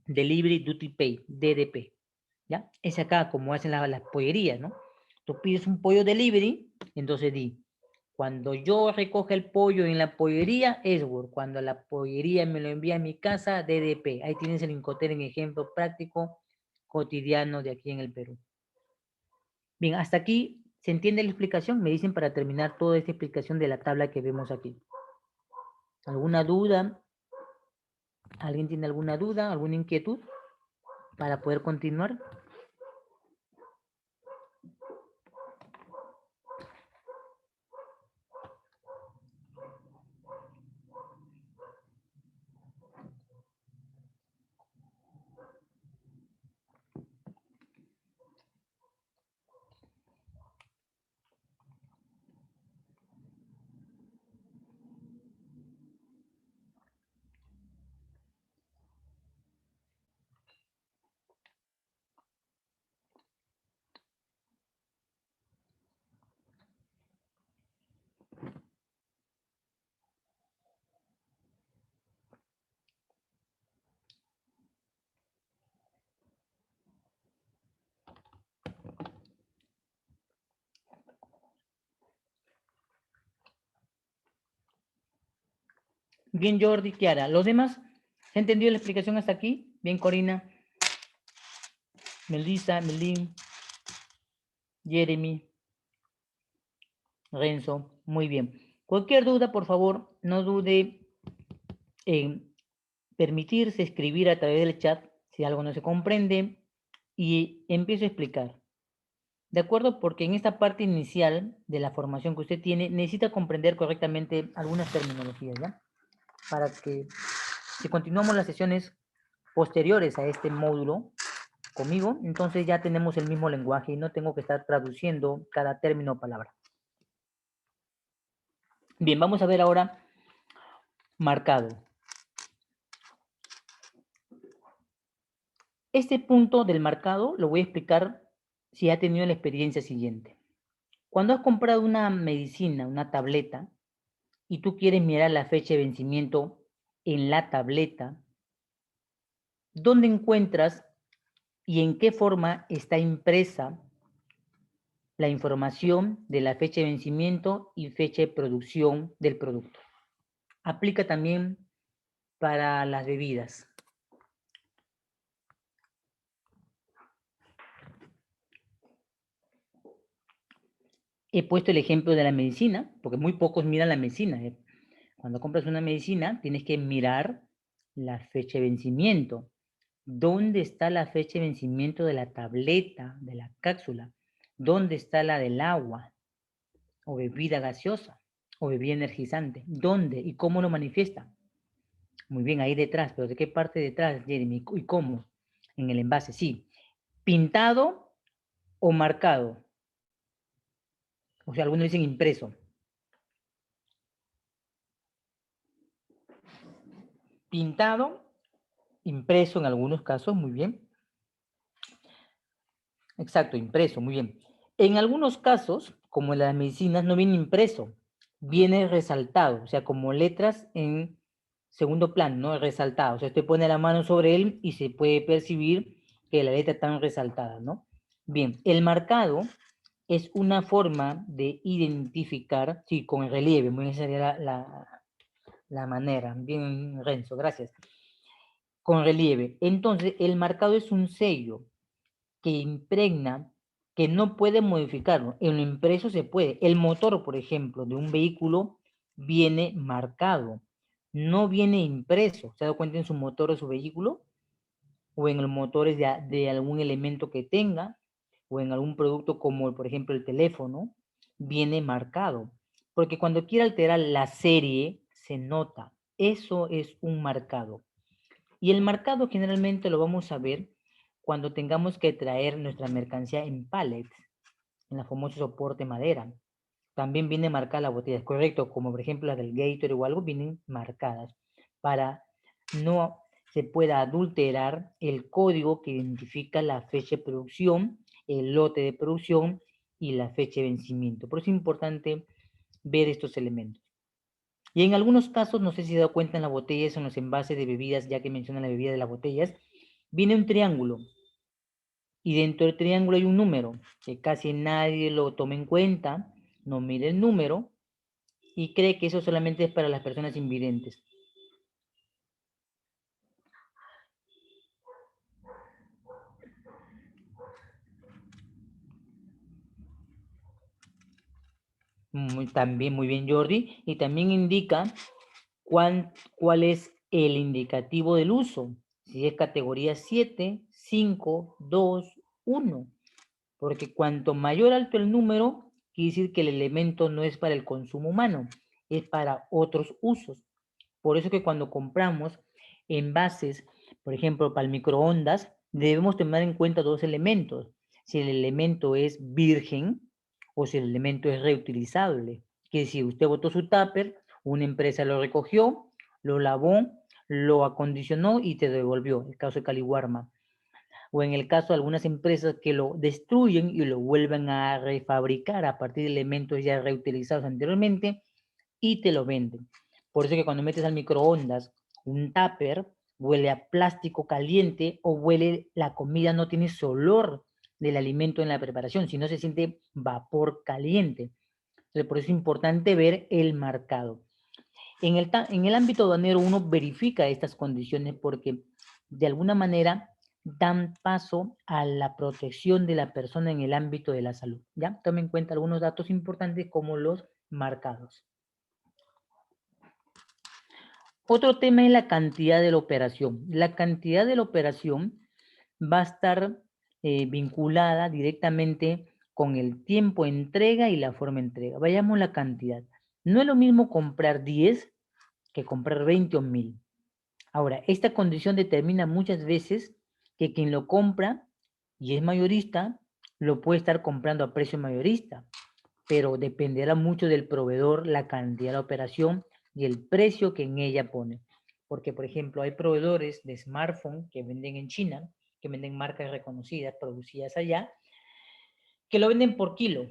Delivery Duty Pay, DDP. ¿Ya? Es acá como hacen las pollerías, ¿no? Tú pides un pollo delivery, entonces di, cuando yo recoge el pollo en la pollería, eSWORD. Cuando la pollería me lo envía a mi casa, DDP. Ahí tienes el Incoterm en ejemplo práctico cotidiano de aquí en el Perú. Bien, hasta aquí, ¿se entiende la explicación? Me dicen para terminar toda esta explicación de la tabla que vemos aquí. ¿Alguna duda? ¿Alguien tiene alguna duda, alguna inquietud para poder continuar? Bien, Jordi, Kiara. ¿Los demás? ¿Se ha entendido la explicación hasta aquí? Bien, Corina, Melissa, Melín, Jeremy, Renzo. Muy bien. Cualquier duda, por favor, no dude en permitirse escribir a través del chat si algo no se comprende y empiezo a explicar. ¿De acuerdo? Porque en esta parte inicial de la formación que usted tiene, necesita comprender correctamente algunas terminologías, ¿ya? Para que si continuamos las sesiones posteriores a este módulo conmigo, entonces ya tenemos el mismo lenguaje y no tengo que estar traduciendo cada término o palabra. Bien, vamos a ver ahora marcado. Este punto del marcado lo voy a explicar si ha tenido la experiencia siguiente. Cuando has comprado una medicina, una tableta, y tú quieres mirar la fecha de vencimiento en la tableta, ¿dónde encuentras y en qué forma está impresa la información de la fecha de vencimiento y fecha de producción del producto? Aplica también para las bebidas. He puesto el ejemplo de la medicina, porque muy pocos miran la medicina. Cuando compras una medicina, tienes que mirar la fecha de vencimiento. ¿Dónde está la fecha de vencimiento de la tableta, de la cápsula? ¿Dónde está la del agua? O bebida gaseosa, o bebida energizante. ¿Dónde y cómo lo manifiesta? Muy bien, ahí detrás, pero ¿de qué parte detrás, Jeremy? ¿Y cómo? En el envase, sí. ¿Pintado o marcado? O sea, algunos dicen impreso. Pintado, impreso en algunos casos, muy bien. Exacto, impreso, muy bien. En algunos casos, como en las medicinas, no viene impreso, viene resaltado, o sea, como letras en segundo plano, ¿no? Resaltado. O sea, usted pone la mano sobre él y se puede percibir que la letra está resaltada, ¿no? Bien, el marcado es una forma de identificar, sí, con el relieve, muy necesaria la manera. Bien, Renzo, gracias. Con relieve. Entonces, el marcado es un sello que impregna, que no puede modificarlo. En lo impreso se puede. El motor, por ejemplo, de un vehículo viene marcado, no viene impreso. ¿Se ha dado cuenta en su motor o su vehículo? O en los motores de algún elemento que tenga, o en algún producto como, por ejemplo, el teléfono, viene marcado. Porque cuando quiere alterar la serie, se nota. Eso es un marcado. Y el marcado generalmente lo vamos a ver cuando tengamos que traer nuestra mercancía en pallets, en la famosa soporte madera. También viene marcada la botella, es correcto, como por ejemplo las del Gatorade o algo, vienen marcadas para no se pueda adulterar el código que identifica la fecha de producción, el lote de producción y la fecha de vencimiento. Por eso es importante ver estos elementos. Y en algunos casos, no sé si se ha dado cuenta en las botellas, en los envases de bebidas, ya que mencionan la bebida de las botellas, viene un triángulo. Y dentro del triángulo hay un número, que casi nadie lo toma en cuenta, no mira el número y cree que eso solamente es para las personas invidentes. También muy bien, Jordi. Y también indica cuál es el indicativo del uso. Si es categoría 7, 5, 2, 1. Porque cuanto mayor alto el número, quiere decir que el elemento no es para el consumo humano, es para otros usos. Por eso que cuando compramos envases, por ejemplo, para el microondas, debemos tomar en cuenta dos elementos. Si el elemento es virgen o si el elemento es reutilizable. Que si usted botó su tupper, una empresa lo recogió, lo lavó, lo acondicionó y te devolvió. El caso de Caliwarma. O en el caso de algunas empresas que lo destruyen y lo vuelven a refabricar a partir de elementos ya reutilizados anteriormente y te lo venden. Por eso que cuando metes al microondas un tupper, huele a plástico caliente o huele, la comida no tiene ese olor del alimento en la preparación, sino se siente vapor caliente. Entonces, por eso es importante ver el marcado. En el ámbito aduanero uno verifica estas condiciones porque de alguna manera dan paso a la protección de la persona en el ámbito de la salud. ¿Ya? Tomen en cuenta algunos datos importantes como los marcados. Otro tema es la cantidad de la operación. La cantidad de la operación va a estar vinculada directamente con el tiempo de entrega y la forma de entrega. Vayamos a la cantidad. No es lo mismo comprar 10 que comprar 20 o 1000. Ahora, esta condición determina muchas veces que quien lo compra y es mayorista, lo puede estar comprando a precio mayorista, pero dependerá mucho del proveedor, la cantidad de la operación y el precio que en ella pone. Porque, por ejemplo, hay proveedores de smartphone que venden en China, que venden marcas reconocidas, producidas allá, que lo venden por kilo.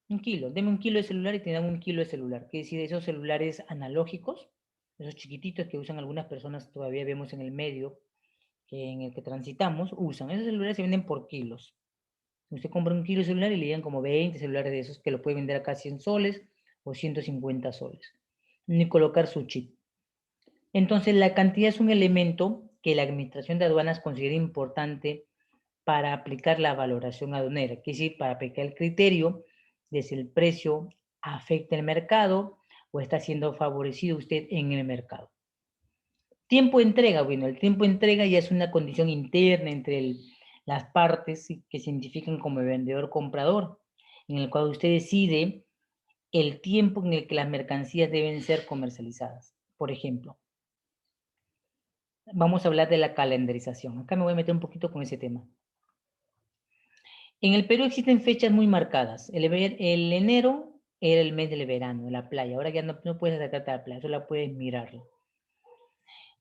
Un kilo, deme un kilo de celular y te dan un kilo de celular. Quiere decir, esos celulares analógicos, esos chiquititos que usan algunas personas, todavía vemos en el medio en el que transitamos, usan. Esos celulares se venden por kilos. Usted compra un kilo de celular y le llegan como 20 celulares de esos que lo puede vender acá 100 soles o 150 soles. Ni colocar su chip. Entonces, la cantidad es un elemento que la Administración de Aduanas considera importante para aplicar la valoración aduanera, que es decir, para aplicar el criterio de si el precio afecta el mercado o está siendo favorecido usted en el mercado. Tiempo de entrega, bueno, el tiempo de entrega ya es una condición interna entre las partes que se identifican como vendedor-comprador, en el cual usted decide el tiempo en el que las mercancías deben ser comercializadas. Por ejemplo, vamos a hablar de la calendarización. Acá me voy a meter un poquito con ese tema. En el Perú existen fechas muy marcadas. El enero era el mes del verano, de la playa. Ahora ya no puedes acercarte a la playa, solo puedes mirarlo.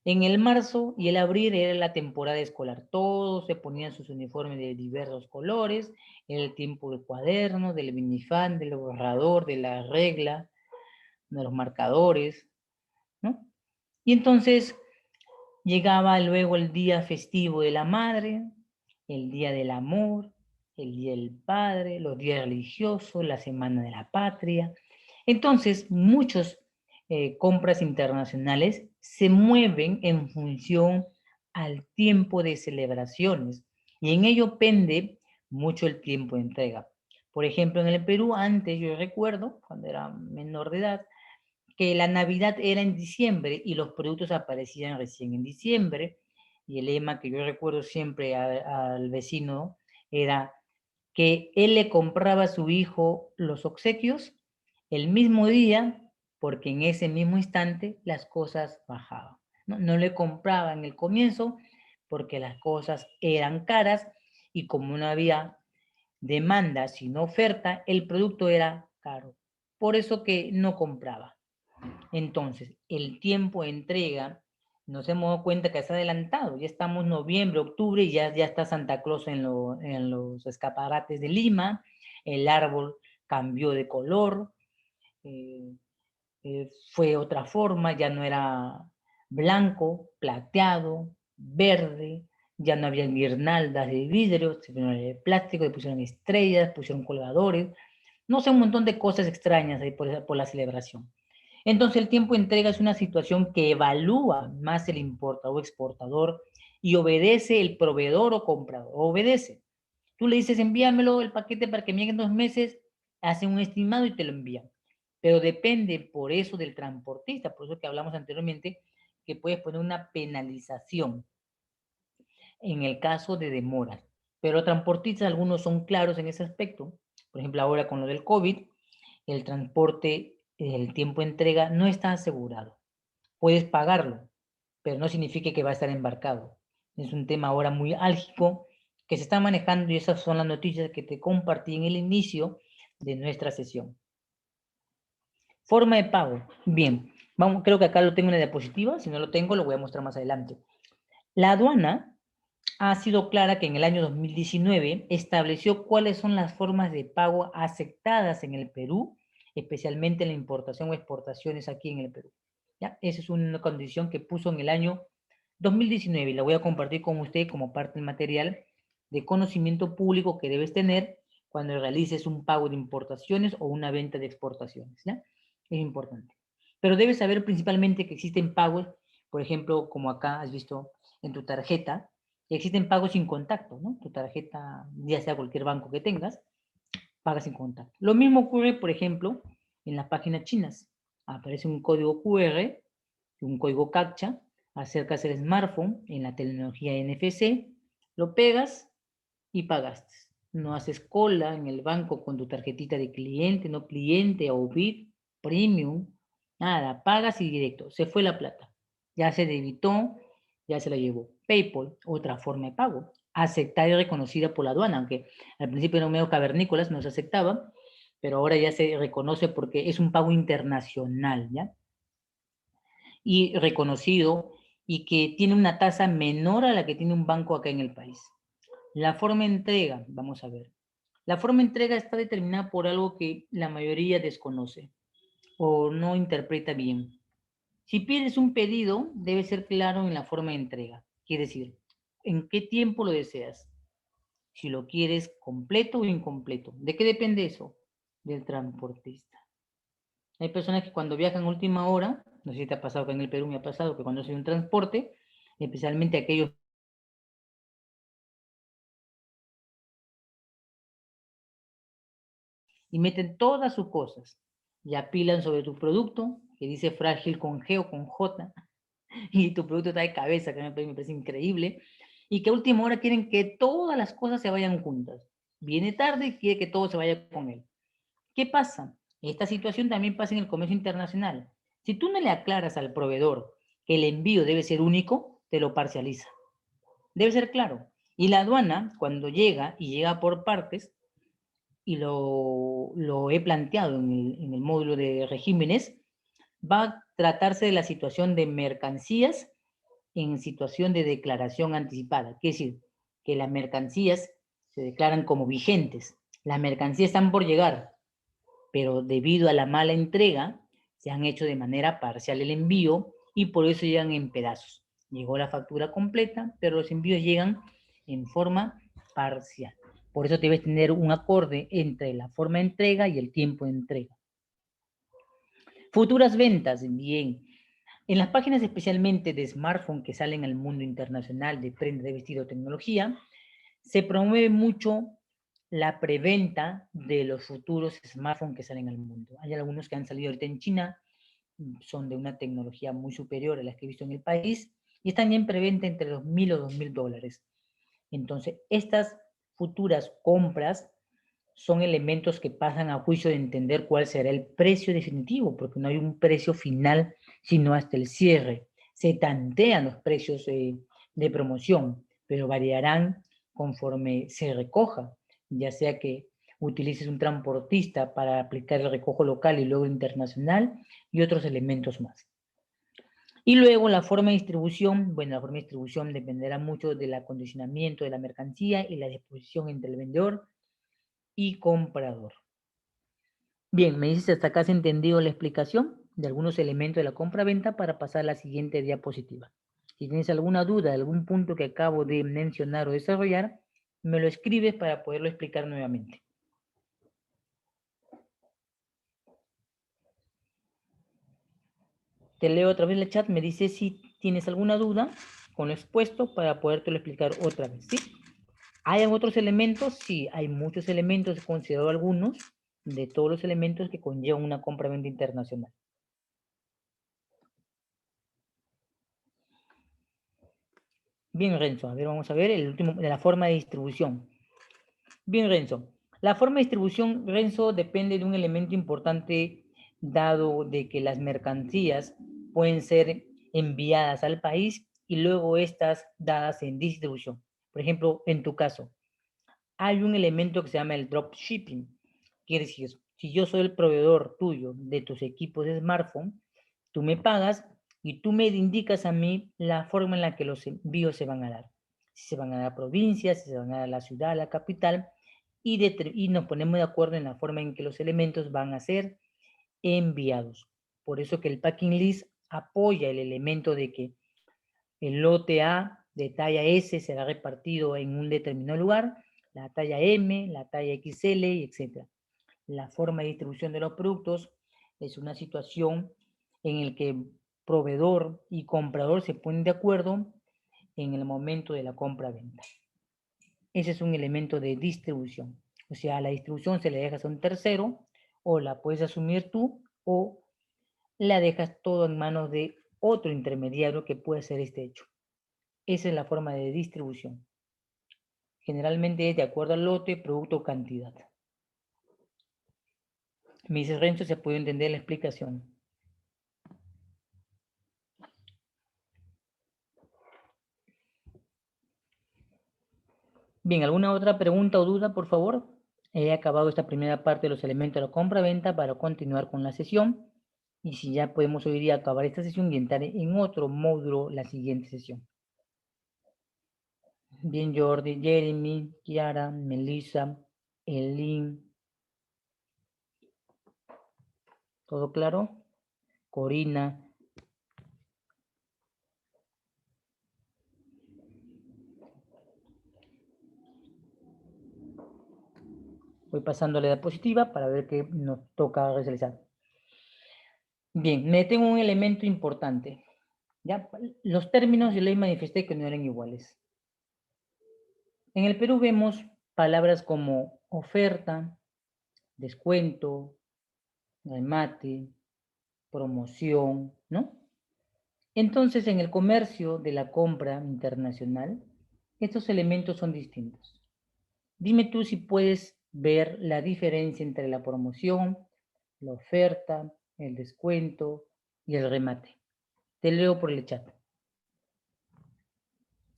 En el marzo y el abril era la temporada escolar. Todos se ponían sus uniformes de diversos colores. Era el tiempo del cuaderno, del minifan, del borrador, de la regla, de los marcadores, ¿no? Y entonces llegaba luego el día festivo de la madre, el día del amor, el Día del Padre, los días religiosos, la Semana de la Patria. Entonces, muchas compras internacionales se mueven en función al tiempo de celebraciones y en ello pende mucho el tiempo de entrega. Por ejemplo, en el Perú, antes yo recuerdo, cuando era menor de edad, que la Navidad era en diciembre y los productos aparecían recién en diciembre. Y el lema que yo recuerdo siempre al vecino era que él le compraba a su hijo los obsequios el mismo día, porque en ese mismo instante las cosas bajaban. No le compraba en el comienzo porque las cosas eran caras y como no había demanda sino oferta, el producto era caro. Por eso que no compraba. Entonces, el tiempo de entrega, nos hemos dado cuenta que se ha adelantado. Ya estamos noviembre, octubre y ya está Santa Claus en los escaparates de Lima. El árbol cambió de color, eh, fue otra forma, ya no era blanco, plateado, verde, ya no había guirnaldas de vidrio, se pusieron de plástico, le pusieron estrellas, pusieron colgadores, no sé, un montón de cosas extrañas ahí por la celebración. Entonces el tiempo de entrega es una situación que evalúa más el importador o exportador y obedece el proveedor o comprador, obedece. Tú le dices, envíamelo el paquete para que me lleguen 2 meses, hacen un estimado y te lo envían. Pero depende por eso del transportista, por eso que hablamos anteriormente, que puedes poner una penalización en el caso de demoras. Pero transportistas, algunos son claros en ese aspecto. Por ejemplo, ahora con lo del COVID, el transporte, el tiempo de entrega no está asegurado. Puedes pagarlo, pero no significa que va a estar embarcado. Es un tema ahora muy álgico que se está manejando y esas son las noticias que te compartí en el inicio de nuestra sesión. Forma de pago. Bien, vamos, creo que acá lo tengo en la diapositiva. Si no lo tengo, lo voy a mostrar más adelante. La aduana ha sido clara que en el año 2019 estableció cuáles son las formas de pago aceptadas en el Perú, especialmente en la importación o exportaciones aquí en el Perú. ¿Ya? Esa es una condición que puso en el año 2019 y la voy a compartir con usted como parte del material de conocimiento público que debes tener cuando realices un pago de importaciones o una venta de exportaciones. ¿Ya? Es importante. Pero debes saber principalmente que existen pagos, por ejemplo, como acá has visto en tu tarjeta, existen pagos sin contacto, ¿no? Tu tarjeta, ya sea cualquier banco que tengas, pagas sin contacto. Lo mismo ocurre, por ejemplo, en las páginas chinas. Aparece un código QR, un código CAPTCHA, acercas el smartphone en la tecnología NFC, lo pegas y pagaste. No haces cola en el banco con tu tarjetita de cliente, no cliente o VIP, premium, nada, pagas y directo, se fue la plata. Ya se debitó, ya se la llevó. PayPal, otra forma de pago, aceptada y reconocida por la aduana, aunque al principio era medio cavernícolas, no se aceptaba, pero ahora ya se reconoce porque es un pago internacional, ¿ya? Y reconocido y que tiene una tasa menor a la que tiene un banco acá en el país. La forma de entrega, vamos a ver. La forma de entrega está determinada por algo que la mayoría desconoce o no interpreta bien. Si pides un pedido, debe ser claro en la forma de entrega. Quiere decir, ¿en qué tiempo lo deseas? Si lo quieres completo o incompleto. ¿De qué depende eso? Del transportista. Hay personas que cuando viajan a última hora, no sé si te ha pasado que en el Perú me ha pasado que cuando hace un transporte, especialmente aquellos y meten todas sus cosas y apilan sobre tu producto, que dice frágil con G o con J, y tu producto está de cabeza, que me parece increíble, y que a última hora quieren que todas las cosas se vayan juntas. Viene tarde y quiere que todo se vaya con él. ¿Qué pasa? Esta situación también pasa en el comercio internacional. Si tú no le aclaras al proveedor que el envío debe ser único, te lo parcializa. Debe ser claro. Y la aduana, cuando llega y llega por partes, y lo he planteado en el módulo de regímenes, va a tratarse de la situación de mercancías en situación de declaración anticipada. Es decir, que las mercancías se declaran como vigentes. Las mercancías están por llegar, pero debido a la mala entrega, se han hecho de manera parcial el envío y por eso llegan en pedazos. Llegó la factura completa, pero los envíos llegan en forma parcial. Por eso debes tener un acorde entre la forma de entrega y el tiempo de entrega. Futuras ventas, bien. En las páginas especialmente de smartphone que salen al mundo internacional de prenda de vestido tecnología, se promueve mucho la preventa de los futuros smartphones que salen al mundo. Hay algunos que han salido ahorita en China, son de una tecnología muy superior a las que he visto en el país, y están en preventa entre los $1,000 o $2,000. Entonces, estas futuras compras son elementos que pasan a juicio de entender cuál será el precio definitivo, porque no hay un precio final, sino hasta el cierre. Se tantean los precios de promoción, pero variarán conforme se recoja, ya sea que utilices un transportista para aplicar el recojo local y luego internacional y otros elementos más. Y luego la forma de distribución, bueno, la forma de distribución dependerá mucho del acondicionamiento de la mercancía y la disposición entre el vendedor y comprador. Bien, me dices hasta acá has entendido la explicación de algunos elementos de la compra-venta para pasar a la siguiente diapositiva. Si tienes alguna duda, algún punto que acabo de mencionar o desarrollar, me lo escribes para poderlo explicar nuevamente. Te leo otra vez el chat, me dice si tienes alguna duda con lo expuesto para podértelo explicar otra vez, ¿sí? ¿Hay otros elementos? Sí, hay muchos elementos, he considerado algunos de todos los elementos que conllevan una compra-venta internacional. Bien, Renzo, a ver, vamos a ver el último, de la forma de distribución. Bien, Renzo, la forma de distribución, Renzo, depende de un elemento importante dado de que las mercancías pueden ser enviadas al país y luego estas dadas en distribución. Por ejemplo, en tu caso, hay un elemento que se llama el dropshipping. Quiere decir, si yo soy el proveedor tuyo de tus equipos de smartphone, tú me pagas y tú me indicas a mí la forma en la que los envíos se van a dar. Si se van a dar a provincias, si se van a dar a la ciudad, a la capital, y nos ponemos de acuerdo en la forma en que los elementos van a ser enviados. Por eso que el packing list apoya el elemento de que el lote A de talla S será repartido en un determinado lugar, la talla M, la talla XL, etc. La forma de distribución de los productos es una situación en la que proveedor y comprador se ponen de acuerdo en el momento de la compra-venta. Ese es un elemento de distribución. O sea, la distribución se le dejas a un tercero, o la puedes asumir tú, o la dejas todo en manos de otro intermediario que puede hacer este hecho. Esa es la forma de distribución. Generalmente es de acuerdo al lote, producto o cantidad. Me dice Renzo, se puede entender la explicación. Bien, ¿alguna otra pregunta o duda, por favor? He acabado esta primera parte de los elementos de la compra-venta para continuar con la sesión. Y si ya podemos hoy día acabar esta sesión y entrar en otro módulo la siguiente sesión. Bien, Jordi, Jeremy, Kiara, Melissa, Elin. ¿Todo claro? Corina. Voy pasando la diapositiva para ver qué nos toca realizar. Bien, me detengo un elemento importante. ¿Ya? Los términos yo les manifesté que no eran iguales. En el Perú vemos palabras como oferta, descuento, remate, promoción, ¿no? Entonces, en el comercio de la compra internacional, estos elementos son distintos. Dime tú si puedes ver la diferencia entre la promoción, la oferta, el descuento y el remate. Te leo por el chat.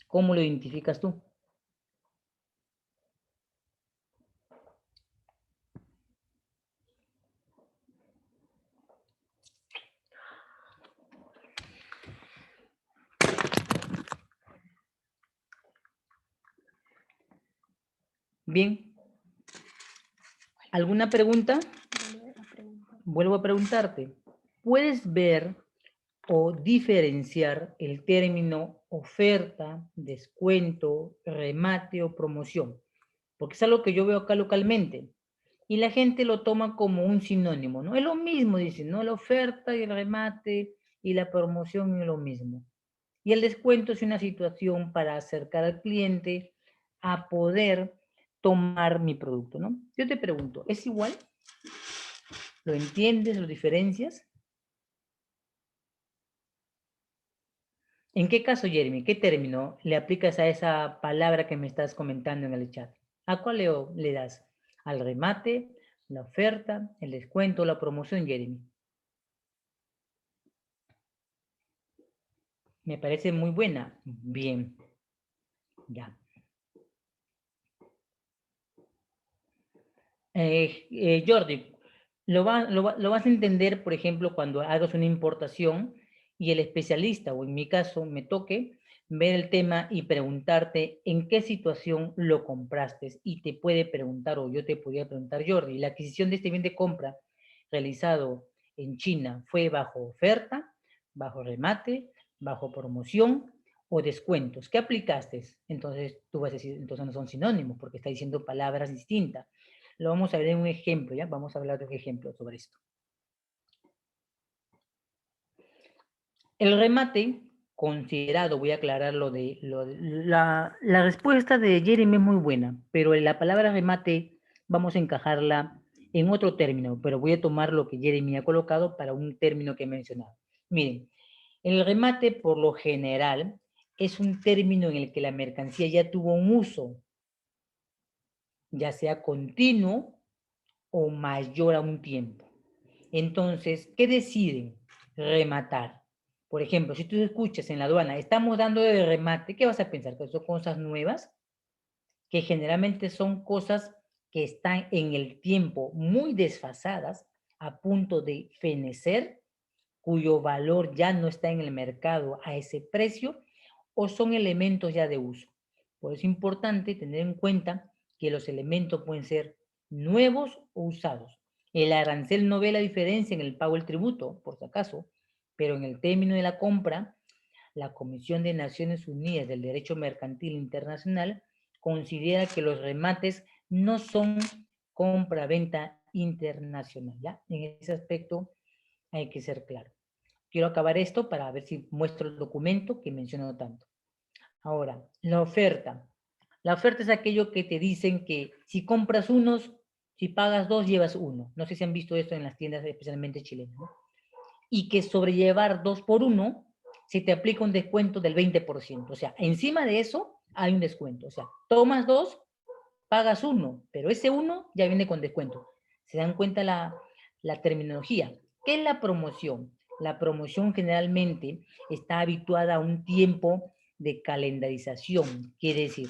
¿Cómo lo identificas tú? Bien. ¿Alguna pregunta? Vuelvo a preguntarte. ¿Puedes ver o diferenciar el término oferta, descuento, remate o promoción? porque es algo que yo veo acá localmente. Y la gente lo toma como un sinónimo, ¿no? Es lo mismo, dicen, ¿no? La oferta y el remate y la promoción es lo mismo. Y el descuento es una situación para acercar al cliente a poder tomar mi producto, ¿no? Yo te pregunto, ¿es igual? ¿Lo entiendes? ¿Lo diferencias? ¿En qué caso, Jeremy? ¿Qué término le aplicas a esa palabra que me estás comentando en el chat? ¿A cuál le das? ¿Al remate, la oferta, el descuento, la promoción, Jeremy? Me parece muy buena. Bien, ya. Jordi, lo vas a entender, por ejemplo, cuando hagas una importación y el especialista, o en mi caso, me toque ver el tema y preguntarte en qué situación lo compraste. Y te puede preguntar, o yo te podría preguntar, Jordi, ¿la adquisición de este bien de compra realizado en China fue bajo oferta, bajo remate, bajo promoción o descuentos? ¿Qué aplicaste? Entonces tú vas a decir, entonces no son sinónimos porque está diciendo palabras distintas. Lo vamos a ver en un ejemplo, ¿ya? Vamos a hablar de un ejemplo sobre esto. El remate considerado, voy a aclarar la respuesta de Jeremy es muy buena, pero la palabra remate vamos a encajarla en otro término, pero voy a tomar lo que Jeremy ha colocado para un término que he mencionado. Miren, el remate por lo general es un término en el que la mercancía ya tuvo un uso, ya sea continuo o mayor a un tiempo. Entonces, ¿qué deciden? Rematar. Por ejemplo, si tú escuchas en la aduana, estamos dando de remate, ¿qué vas a pensar? ¿Que son cosas nuevas? Que generalmente son cosas que están en el tiempo muy desfasadas, a punto de fenecer, cuyo valor ya no está en el mercado a ese precio, o son elementos ya de uso. Por eso es importante tener en cuenta que los elementos pueden ser nuevos o usados. El arancel no ve la diferencia en el pago del tributo, por si acaso, pero en el término de la compra, la Comisión de Naciones Unidas del Derecho Mercantil Internacional considera que los remates no son compra-venta internacional, ¿ya? En ese aspecto hay que ser claro. Quiero acabar esto para ver si muestro el documento que menciono tanto. Ahora, la oferta. La oferta es aquello que te dicen que si compras unos, si pagas dos, llevas uno. No sé si han visto esto en las tiendas especialmente chilenas, ¿no? Y que sobrellevar 2 por 1 se te aplica un descuento del 20%. O sea, encima de eso hay un descuento. O sea, tomas dos, pagas uno, pero ese uno ya viene con descuento. ¿Se dan cuenta la terminología? ¿Qué es la promoción? La promoción generalmente está habituada a un tiempo de calendarización. Quiere decir,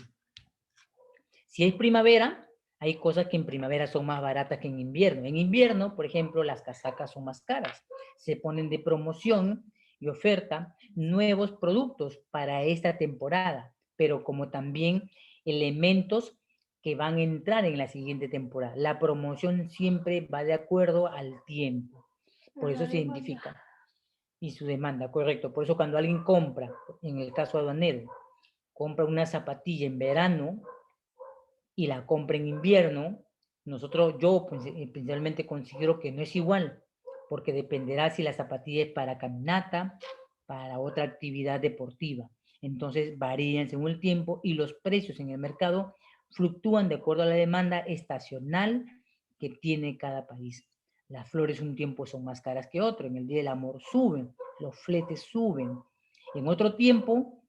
si es primavera, hay cosas que en primavera son más baratas que en invierno. En invierno, por ejemplo, las casacas son más caras. Se ponen de promoción y oferta nuevos productos para esta temporada, pero como también elementos que van a entrar en la siguiente temporada. La promoción siempre va de acuerdo al tiempo. Por eso se identifica. Y su demanda, correcto. Por eso cuando alguien compra, en el caso aduanero, compra una zapatilla en verano, y la compra en invierno, yo principalmente considero que no es igual, porque dependerá si la zapatilla es para caminata, para otra actividad deportiva. Entonces varían según el tiempo y los precios en el mercado fluctúan de acuerdo a la demanda estacional que tiene cada país. Las flores un tiempo son más caras que otro, en el Día del Amor suben, los fletes suben. En otro tiempo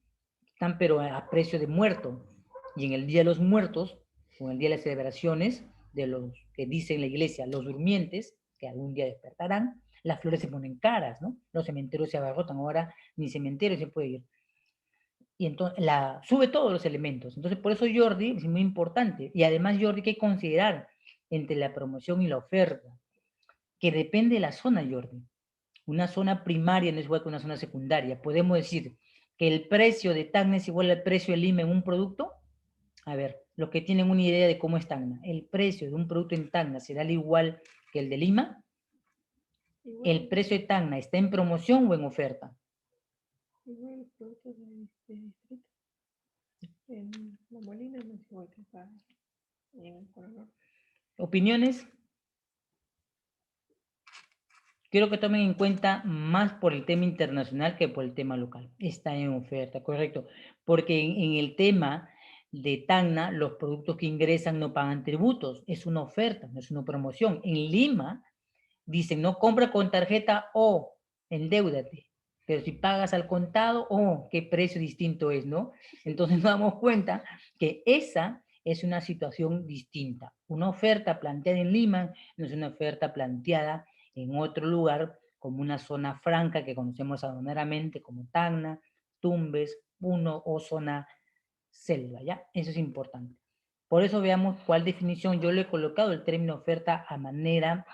están pero a precio de muerto. Y en el Día de los Muertos, o en el Día de las celebraciones, de los que dicen la iglesia, los durmientes, que algún día despertarán, las flores se ponen caras, ¿no? Los cementerios se abarrotan, ahora ni cementerio se puede ir. Y entonces sube todos los elementos. Entonces, por eso Jordi es muy importante. Y además, Jordi, hay que considerar entre la promoción y la oferta, que depende de la zona, Jordi. Una zona primaria no es igual que una zona secundaria. Podemos decir que el precio de Tacna es igual al precio de Lima en un producto. A ver, los que tienen una idea de cómo es Tacna, ¿el precio de un producto en Tacna será el igual que el de Lima? ¿El precio de Tacna está en promoción o en oferta? Igual los productos de distrito. En La Molina no es igual que acá. En Ecuador. ¿Opiniones? Quiero que tomen en cuenta más por el tema internacional que por el tema local. Está en oferta, correcto. Porque en el tema de Tacna, los productos que ingresan no pagan tributos. Es una oferta, no es una promoción. En Lima, dicen, no compra con tarjeta o endeúdate. Pero si pagas al contado, qué precio distinto es, ¿no? Entonces nos damos cuenta que esa es una situación distinta. Una oferta planteada en Lima no es una oferta planteada en otro lugar como una zona franca que conocemos aduaneramente como Tacna, Tumbes, Puno o zona selva, ¿ya? Eso es importante. Por eso veamos cuál definición yo le he colocado el término oferta a manera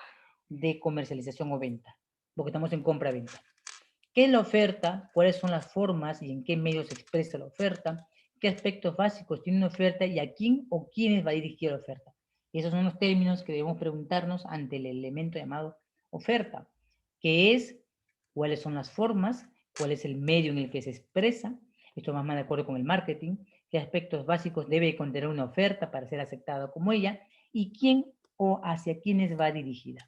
de comercialización o venta, porque estamos en compra-venta. ¿Qué es la oferta? ¿Cuáles son las formas y en qué medios se expresa la oferta? ¿Qué aspectos básicos tiene una oferta y a quién o quiénes va dirigida la oferta? Y esos son los términos que debemos preguntarnos ante el elemento llamado oferta. ¿Qué es? ¿Cuáles son las formas? ¿Cuál es el medio en el que se expresa? Esto va más de acuerdo con el marketing. ¿Qué aspectos básicos debe contener una oferta para ser aceptada como ella? ¿Y quién o hacia quiénes va dirigida?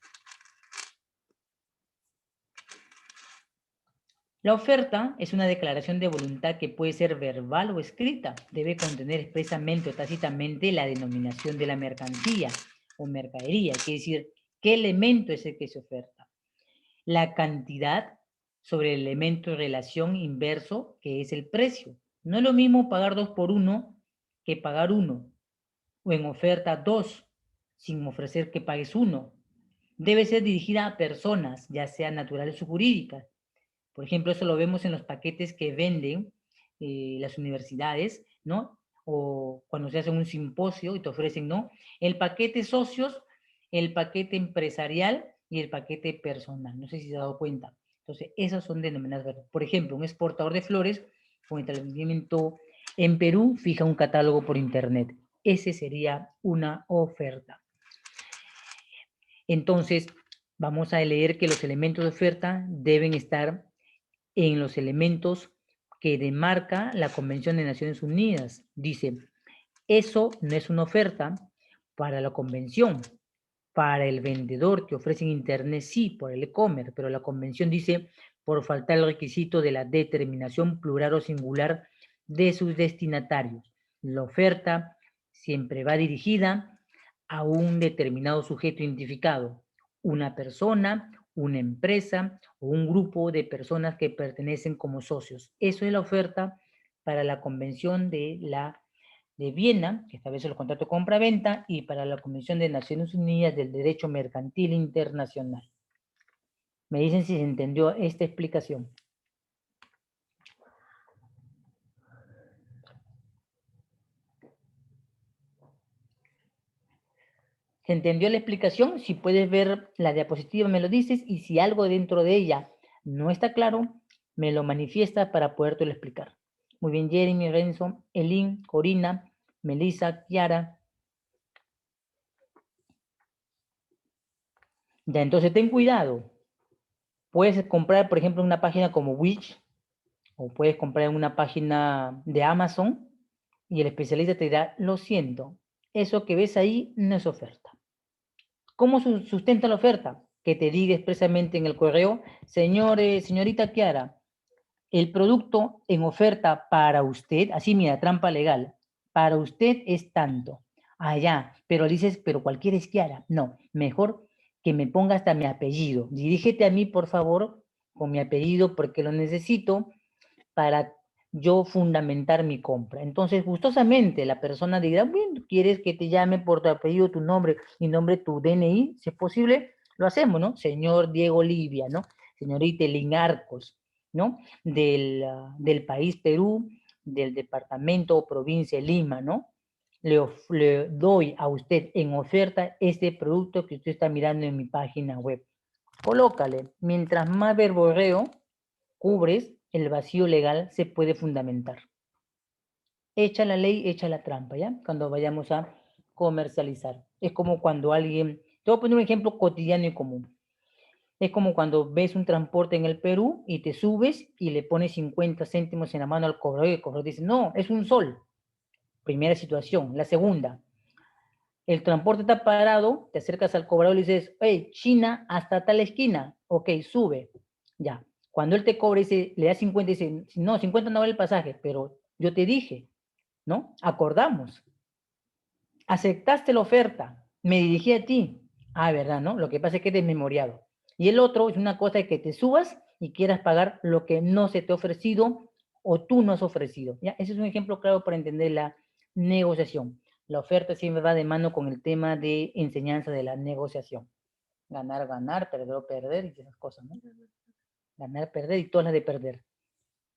La oferta es una declaración de voluntad que puede ser verbal o escrita. Debe contener expresamente o tácitamente la denominación de la mercancía o mercadería, quiere decir, qué elemento es el que se oferta. La cantidad sobre el elemento de relación inverso, que es el precio. No es lo mismo pagar 2 por 1 que pagar 1, o en oferta 2, sin ofrecer que pagues 1. Debe ser dirigida a personas, ya sean naturales o jurídicas. Por ejemplo, eso lo vemos en los paquetes que venden las universidades, ¿no? O cuando se hace un simposio y te ofrecen, ¿no? El paquete socios, el paquete empresarial y el paquete personal. No sé si se ha dado cuenta. Entonces, esos son denominadas verdes. Por ejemplo, un exportador de flores con establecimiento en Perú fija un catálogo por internet. Ese sería una oferta. Entonces, vamos a leer que los elementos de oferta deben estar en los elementos que demarca la Convención de Naciones Unidas. Dice, eso no es una oferta para la convención. Para el vendedor que ofrece en Internet, sí, por el e-commerce, pero la convención dice, por faltar el requisito de la determinación plural o singular de sus destinatarios. La oferta siempre va dirigida a un determinado sujeto identificado, una persona, una empresa o un grupo de personas que pertenecen como socios. Eso es la oferta para la Convención de Viena, que establece los contratos de compra-venta, y para la Convención de Naciones Unidas del Derecho Mercantil Internacional. Me dicen si se entendió esta explicación. ¿Se entendió la explicación? Si puedes ver la diapositiva, me lo dices, y si algo dentro de ella no está claro, me lo manifiestas para podértelo explicar. Muy bien, Jeremy, Renzo, Elin, Corina, Melissa, Kiara. Ya, entonces ten cuidado. Puedes comprar, por ejemplo, en una página como Wish, o puedes comprar en una página de Amazon, y el especialista te dirá, lo siento, eso que ves ahí no es oferta. ¿Cómo sustenta la oferta? Que te diga expresamente en el correo, señorita Kiara, el producto en oferta para usted, así mira, trampa legal, para usted es tanto. Allá, pero dices, pero cualquiera es Kiara. No, mejor que me ponga hasta mi apellido. Dirígete a mí, por favor, con mi apellido, porque lo necesito para yo fundamentar mi compra. Entonces, gustosamente, la persona dirá, bueno, ¿quieres que te llame por tu apellido, tu nombre y nombre tu DNI? Si es posible, lo hacemos, ¿no? Señor Diego Livia, ¿no? Señorita Elin Arcos, ¿no? Del país Perú, del departamento o provincia de Lima, ¿no? Le doy a usted en oferta este producto que usted está mirando en mi página web. Colócale, mientras más verborreo cubres, el vacío legal se puede fundamentar. Echa la ley, echa la trampa, ¿ya? Cuando vayamos a comercializar. Es como cuando alguien, te voy a poner un ejemplo cotidiano y común. Es como cuando ves un transporte en el Perú y te subes y le pones 50 céntimos en la mano al cobrador y el cobrador dice, no, es un sol. Primera situación. La segunda, El transporte está parado, te acercas al cobrador y le dices, hey, China hasta tal esquina. Ok, sube. Ya. Cuando él te cobra, dice, le da 50 y dice, no, 50 no vale el pasaje, pero yo te dije, ¿no? Acordamos. Aceptaste la oferta, me dirigí a ti. Ah, ¿verdad, no? Lo que pasa es que es desmemoriado. Y el otro es una cosa de que te subas y quieras pagar lo que no se te ha ofrecido o tú no has ofrecido. ¿Ya? Ese es un ejemplo claro para entender la negociación. La oferta siempre va de mano con el tema de enseñanza de la negociación. Ganar, ganar, perder o perder y esas cosas, ¿no? Ganar, perder y todas las de perder.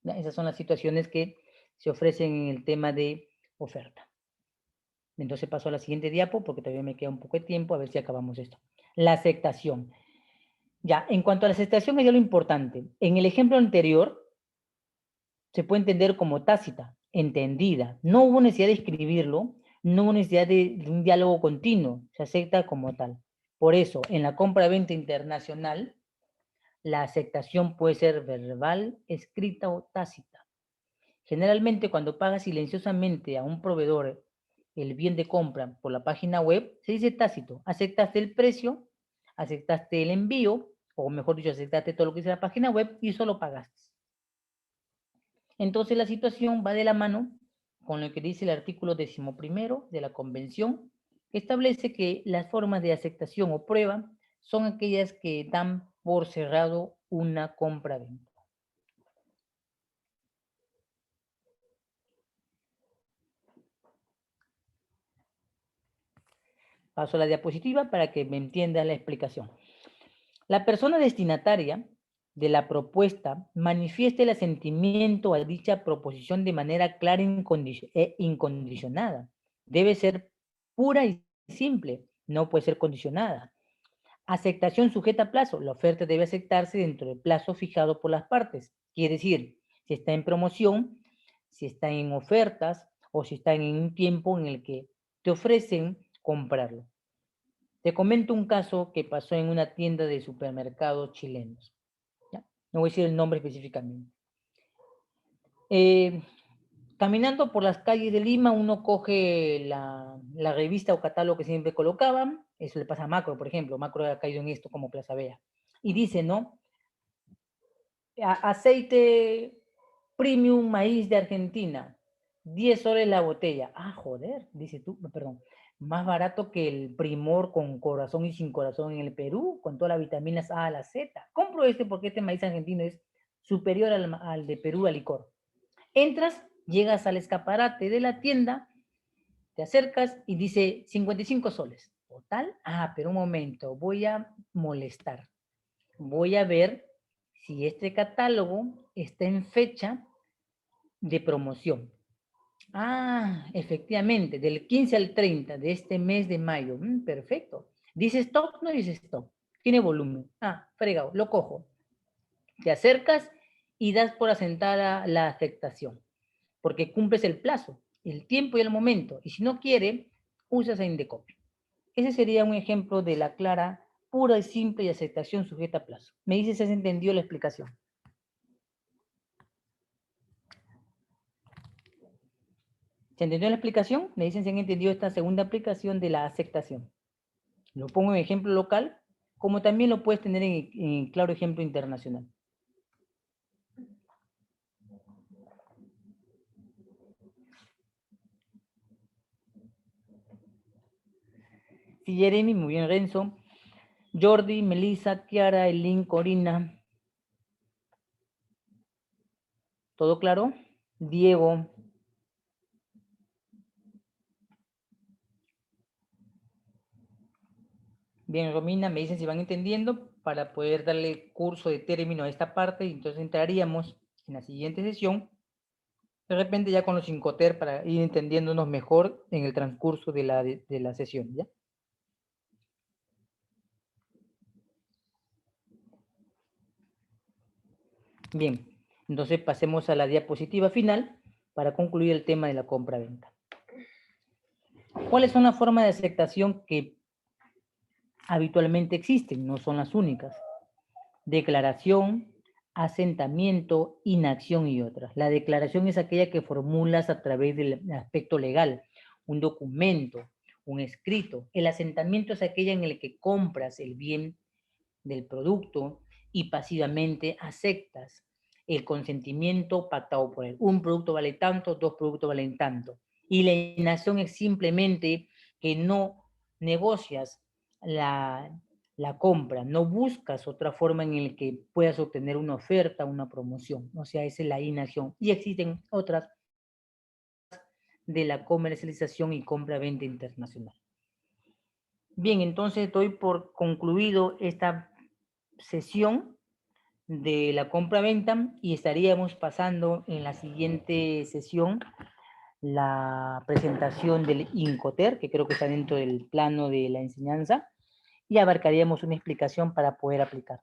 ¿Ya? Esas son las situaciones que se ofrecen en el tema de oferta. Entonces paso a la siguiente diapo porque todavía me queda un poco de tiempo, a ver si acabamos esto. La aceptación. Ya, en cuanto a la aceptación, es lo importante. En el ejemplo anterior, se puede entender como tácita, entendida. No hubo necesidad de escribirlo, no hubo necesidad de un diálogo continuo, se acepta como tal. Por eso, en la compra-venta internacional, la aceptación puede ser verbal, escrita o tácita. Generalmente, cuando pagas silenciosamente a un proveedor el bien de compra por la página web, se dice tácito. Aceptaste el precio, aceptaste el envío, o mejor dicho, aceptaste todo lo que dice la página web y solo pagaste. Entonces la situación va de la mano con lo que dice el artículo 11 de la Convención, que establece que las formas de aceptación o prueba son aquellas que dan por cerrado una compra-venta. Paso a la diapositiva para que me entiendan la explicación. La persona destinataria de la propuesta manifiesta el asentimiento a dicha proposición de manera clara e incondicionada. Debe ser pura y simple, no puede ser condicionada. Aceptación sujeta a plazo. La oferta debe aceptarse dentro del plazo fijado por las partes. Quiere decir, si está en promoción, si está en ofertas o si está en un tiempo en el que te ofrecen comprarlo. Te comento un caso que pasó en una tienda de supermercados chilenos. ¿Ya? No voy a decir el nombre específicamente. Caminando por las calles de Lima, uno coge la revista o catálogo que siempre colocaban. Eso le pasa a Macro, por ejemplo. Macro ha caído en esto como Plaza Vea. Y dice, ¿no? Aceite premium maíz de Argentina, 10 soles la botella. Ah, joder, dice tú, perdón, más barato que el Primor con corazón y sin corazón en el Perú, con todas las vitaminas A a la Z. Compro este porque este maíz argentino es superior al de Perú al licor. Entras, llegas al escaparate de la tienda, te acercas y dice 55 soles. ¿Total? Ah, pero un momento, voy a molestar. Voy a ver si este catálogo está en fecha de promoción. Ah, efectivamente, del 15 al 30 de este mes de mayo. Perfecto. ¿Dice stock? No dice stock. Tiene volumen. Ah, fregado, lo cojo. Te acercas y das por asentada la aceptación, porque cumples el plazo, el tiempo y el momento. Y si no quiere, usas Indecopy. Ese sería un ejemplo de la clara, pura y simple y aceptación sujeta a plazo. Me dice si se entendió la explicación. ¿Se entendió la explicación? Me dicen si han entendido esta segunda aplicación de la aceptación. Lo pongo en ejemplo local, como también lo puedes tener en claro ejemplo internacional. Sí, Jeremy, muy bien, Renzo. Jordi, Melissa, Kiara, Elin, Corina. ¿Todo claro? Diego. Bien, Romina, me dicen si van entendiendo para poder darle curso de término a esta parte y entonces entraríamos en la siguiente sesión, de repente ya con los 5TER para ir entendiéndonos mejor en el transcurso de la sesión, ¿ya? Bien, entonces pasemos a la diapositiva final para concluir el tema de la compra-venta. ¿Cuáles son las formas de aceptación que habitualmente existen? No son las únicas. Declaración, asentamiento, inacción y otras. La declaración es aquella que formulas a través del aspecto legal, un documento, un escrito. El asentamiento es aquella en el que compras el bien del producto y pasivamente aceptas el consentimiento pactado por él. Un producto vale tanto, dos productos valen tanto. Y la alienación es simplemente que no negocias la compra, no buscas otra forma en la que puedas obtener una oferta, una promoción. O sea, esa es la alienación. Y existen otras de la comercialización y compra-venta internacional. Bien, entonces doy por concluido esta sesión de la compra-venta y estaríamos pasando en la siguiente sesión la presentación del INCOTER, que creo que está dentro del plano de la enseñanza, y abarcaríamos una explicación para poder aplicar.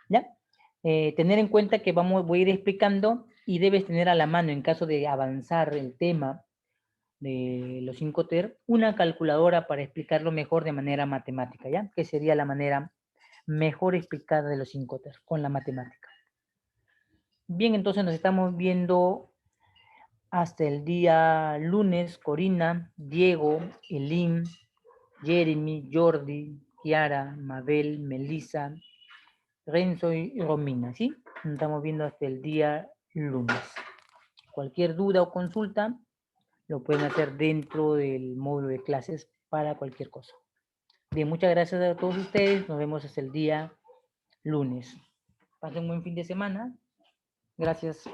¿Ya? Tener en cuenta que voy a ir explicando y debes tener a la mano, en caso de avanzar el tema de los INCOTER, una calculadora para explicarlo mejor de manera matemática, ¿ya? Que sería la manera mejor explicada de los INCOTER, con la matemática. Bien, entonces nos estamos viendo hasta el día lunes. Corina, Diego, Elin, Jeremy, Jordi, Kiara, Mabel, Melissa, Renzo y Romina, ¿sí? Nos estamos viendo hasta el día lunes. Cualquier duda o consulta lo pueden hacer dentro del módulo de clases para cualquier cosa. Bien, muchas gracias a todos ustedes. Nos vemos hasta el día lunes. Pasen un buen fin de semana. Gracias.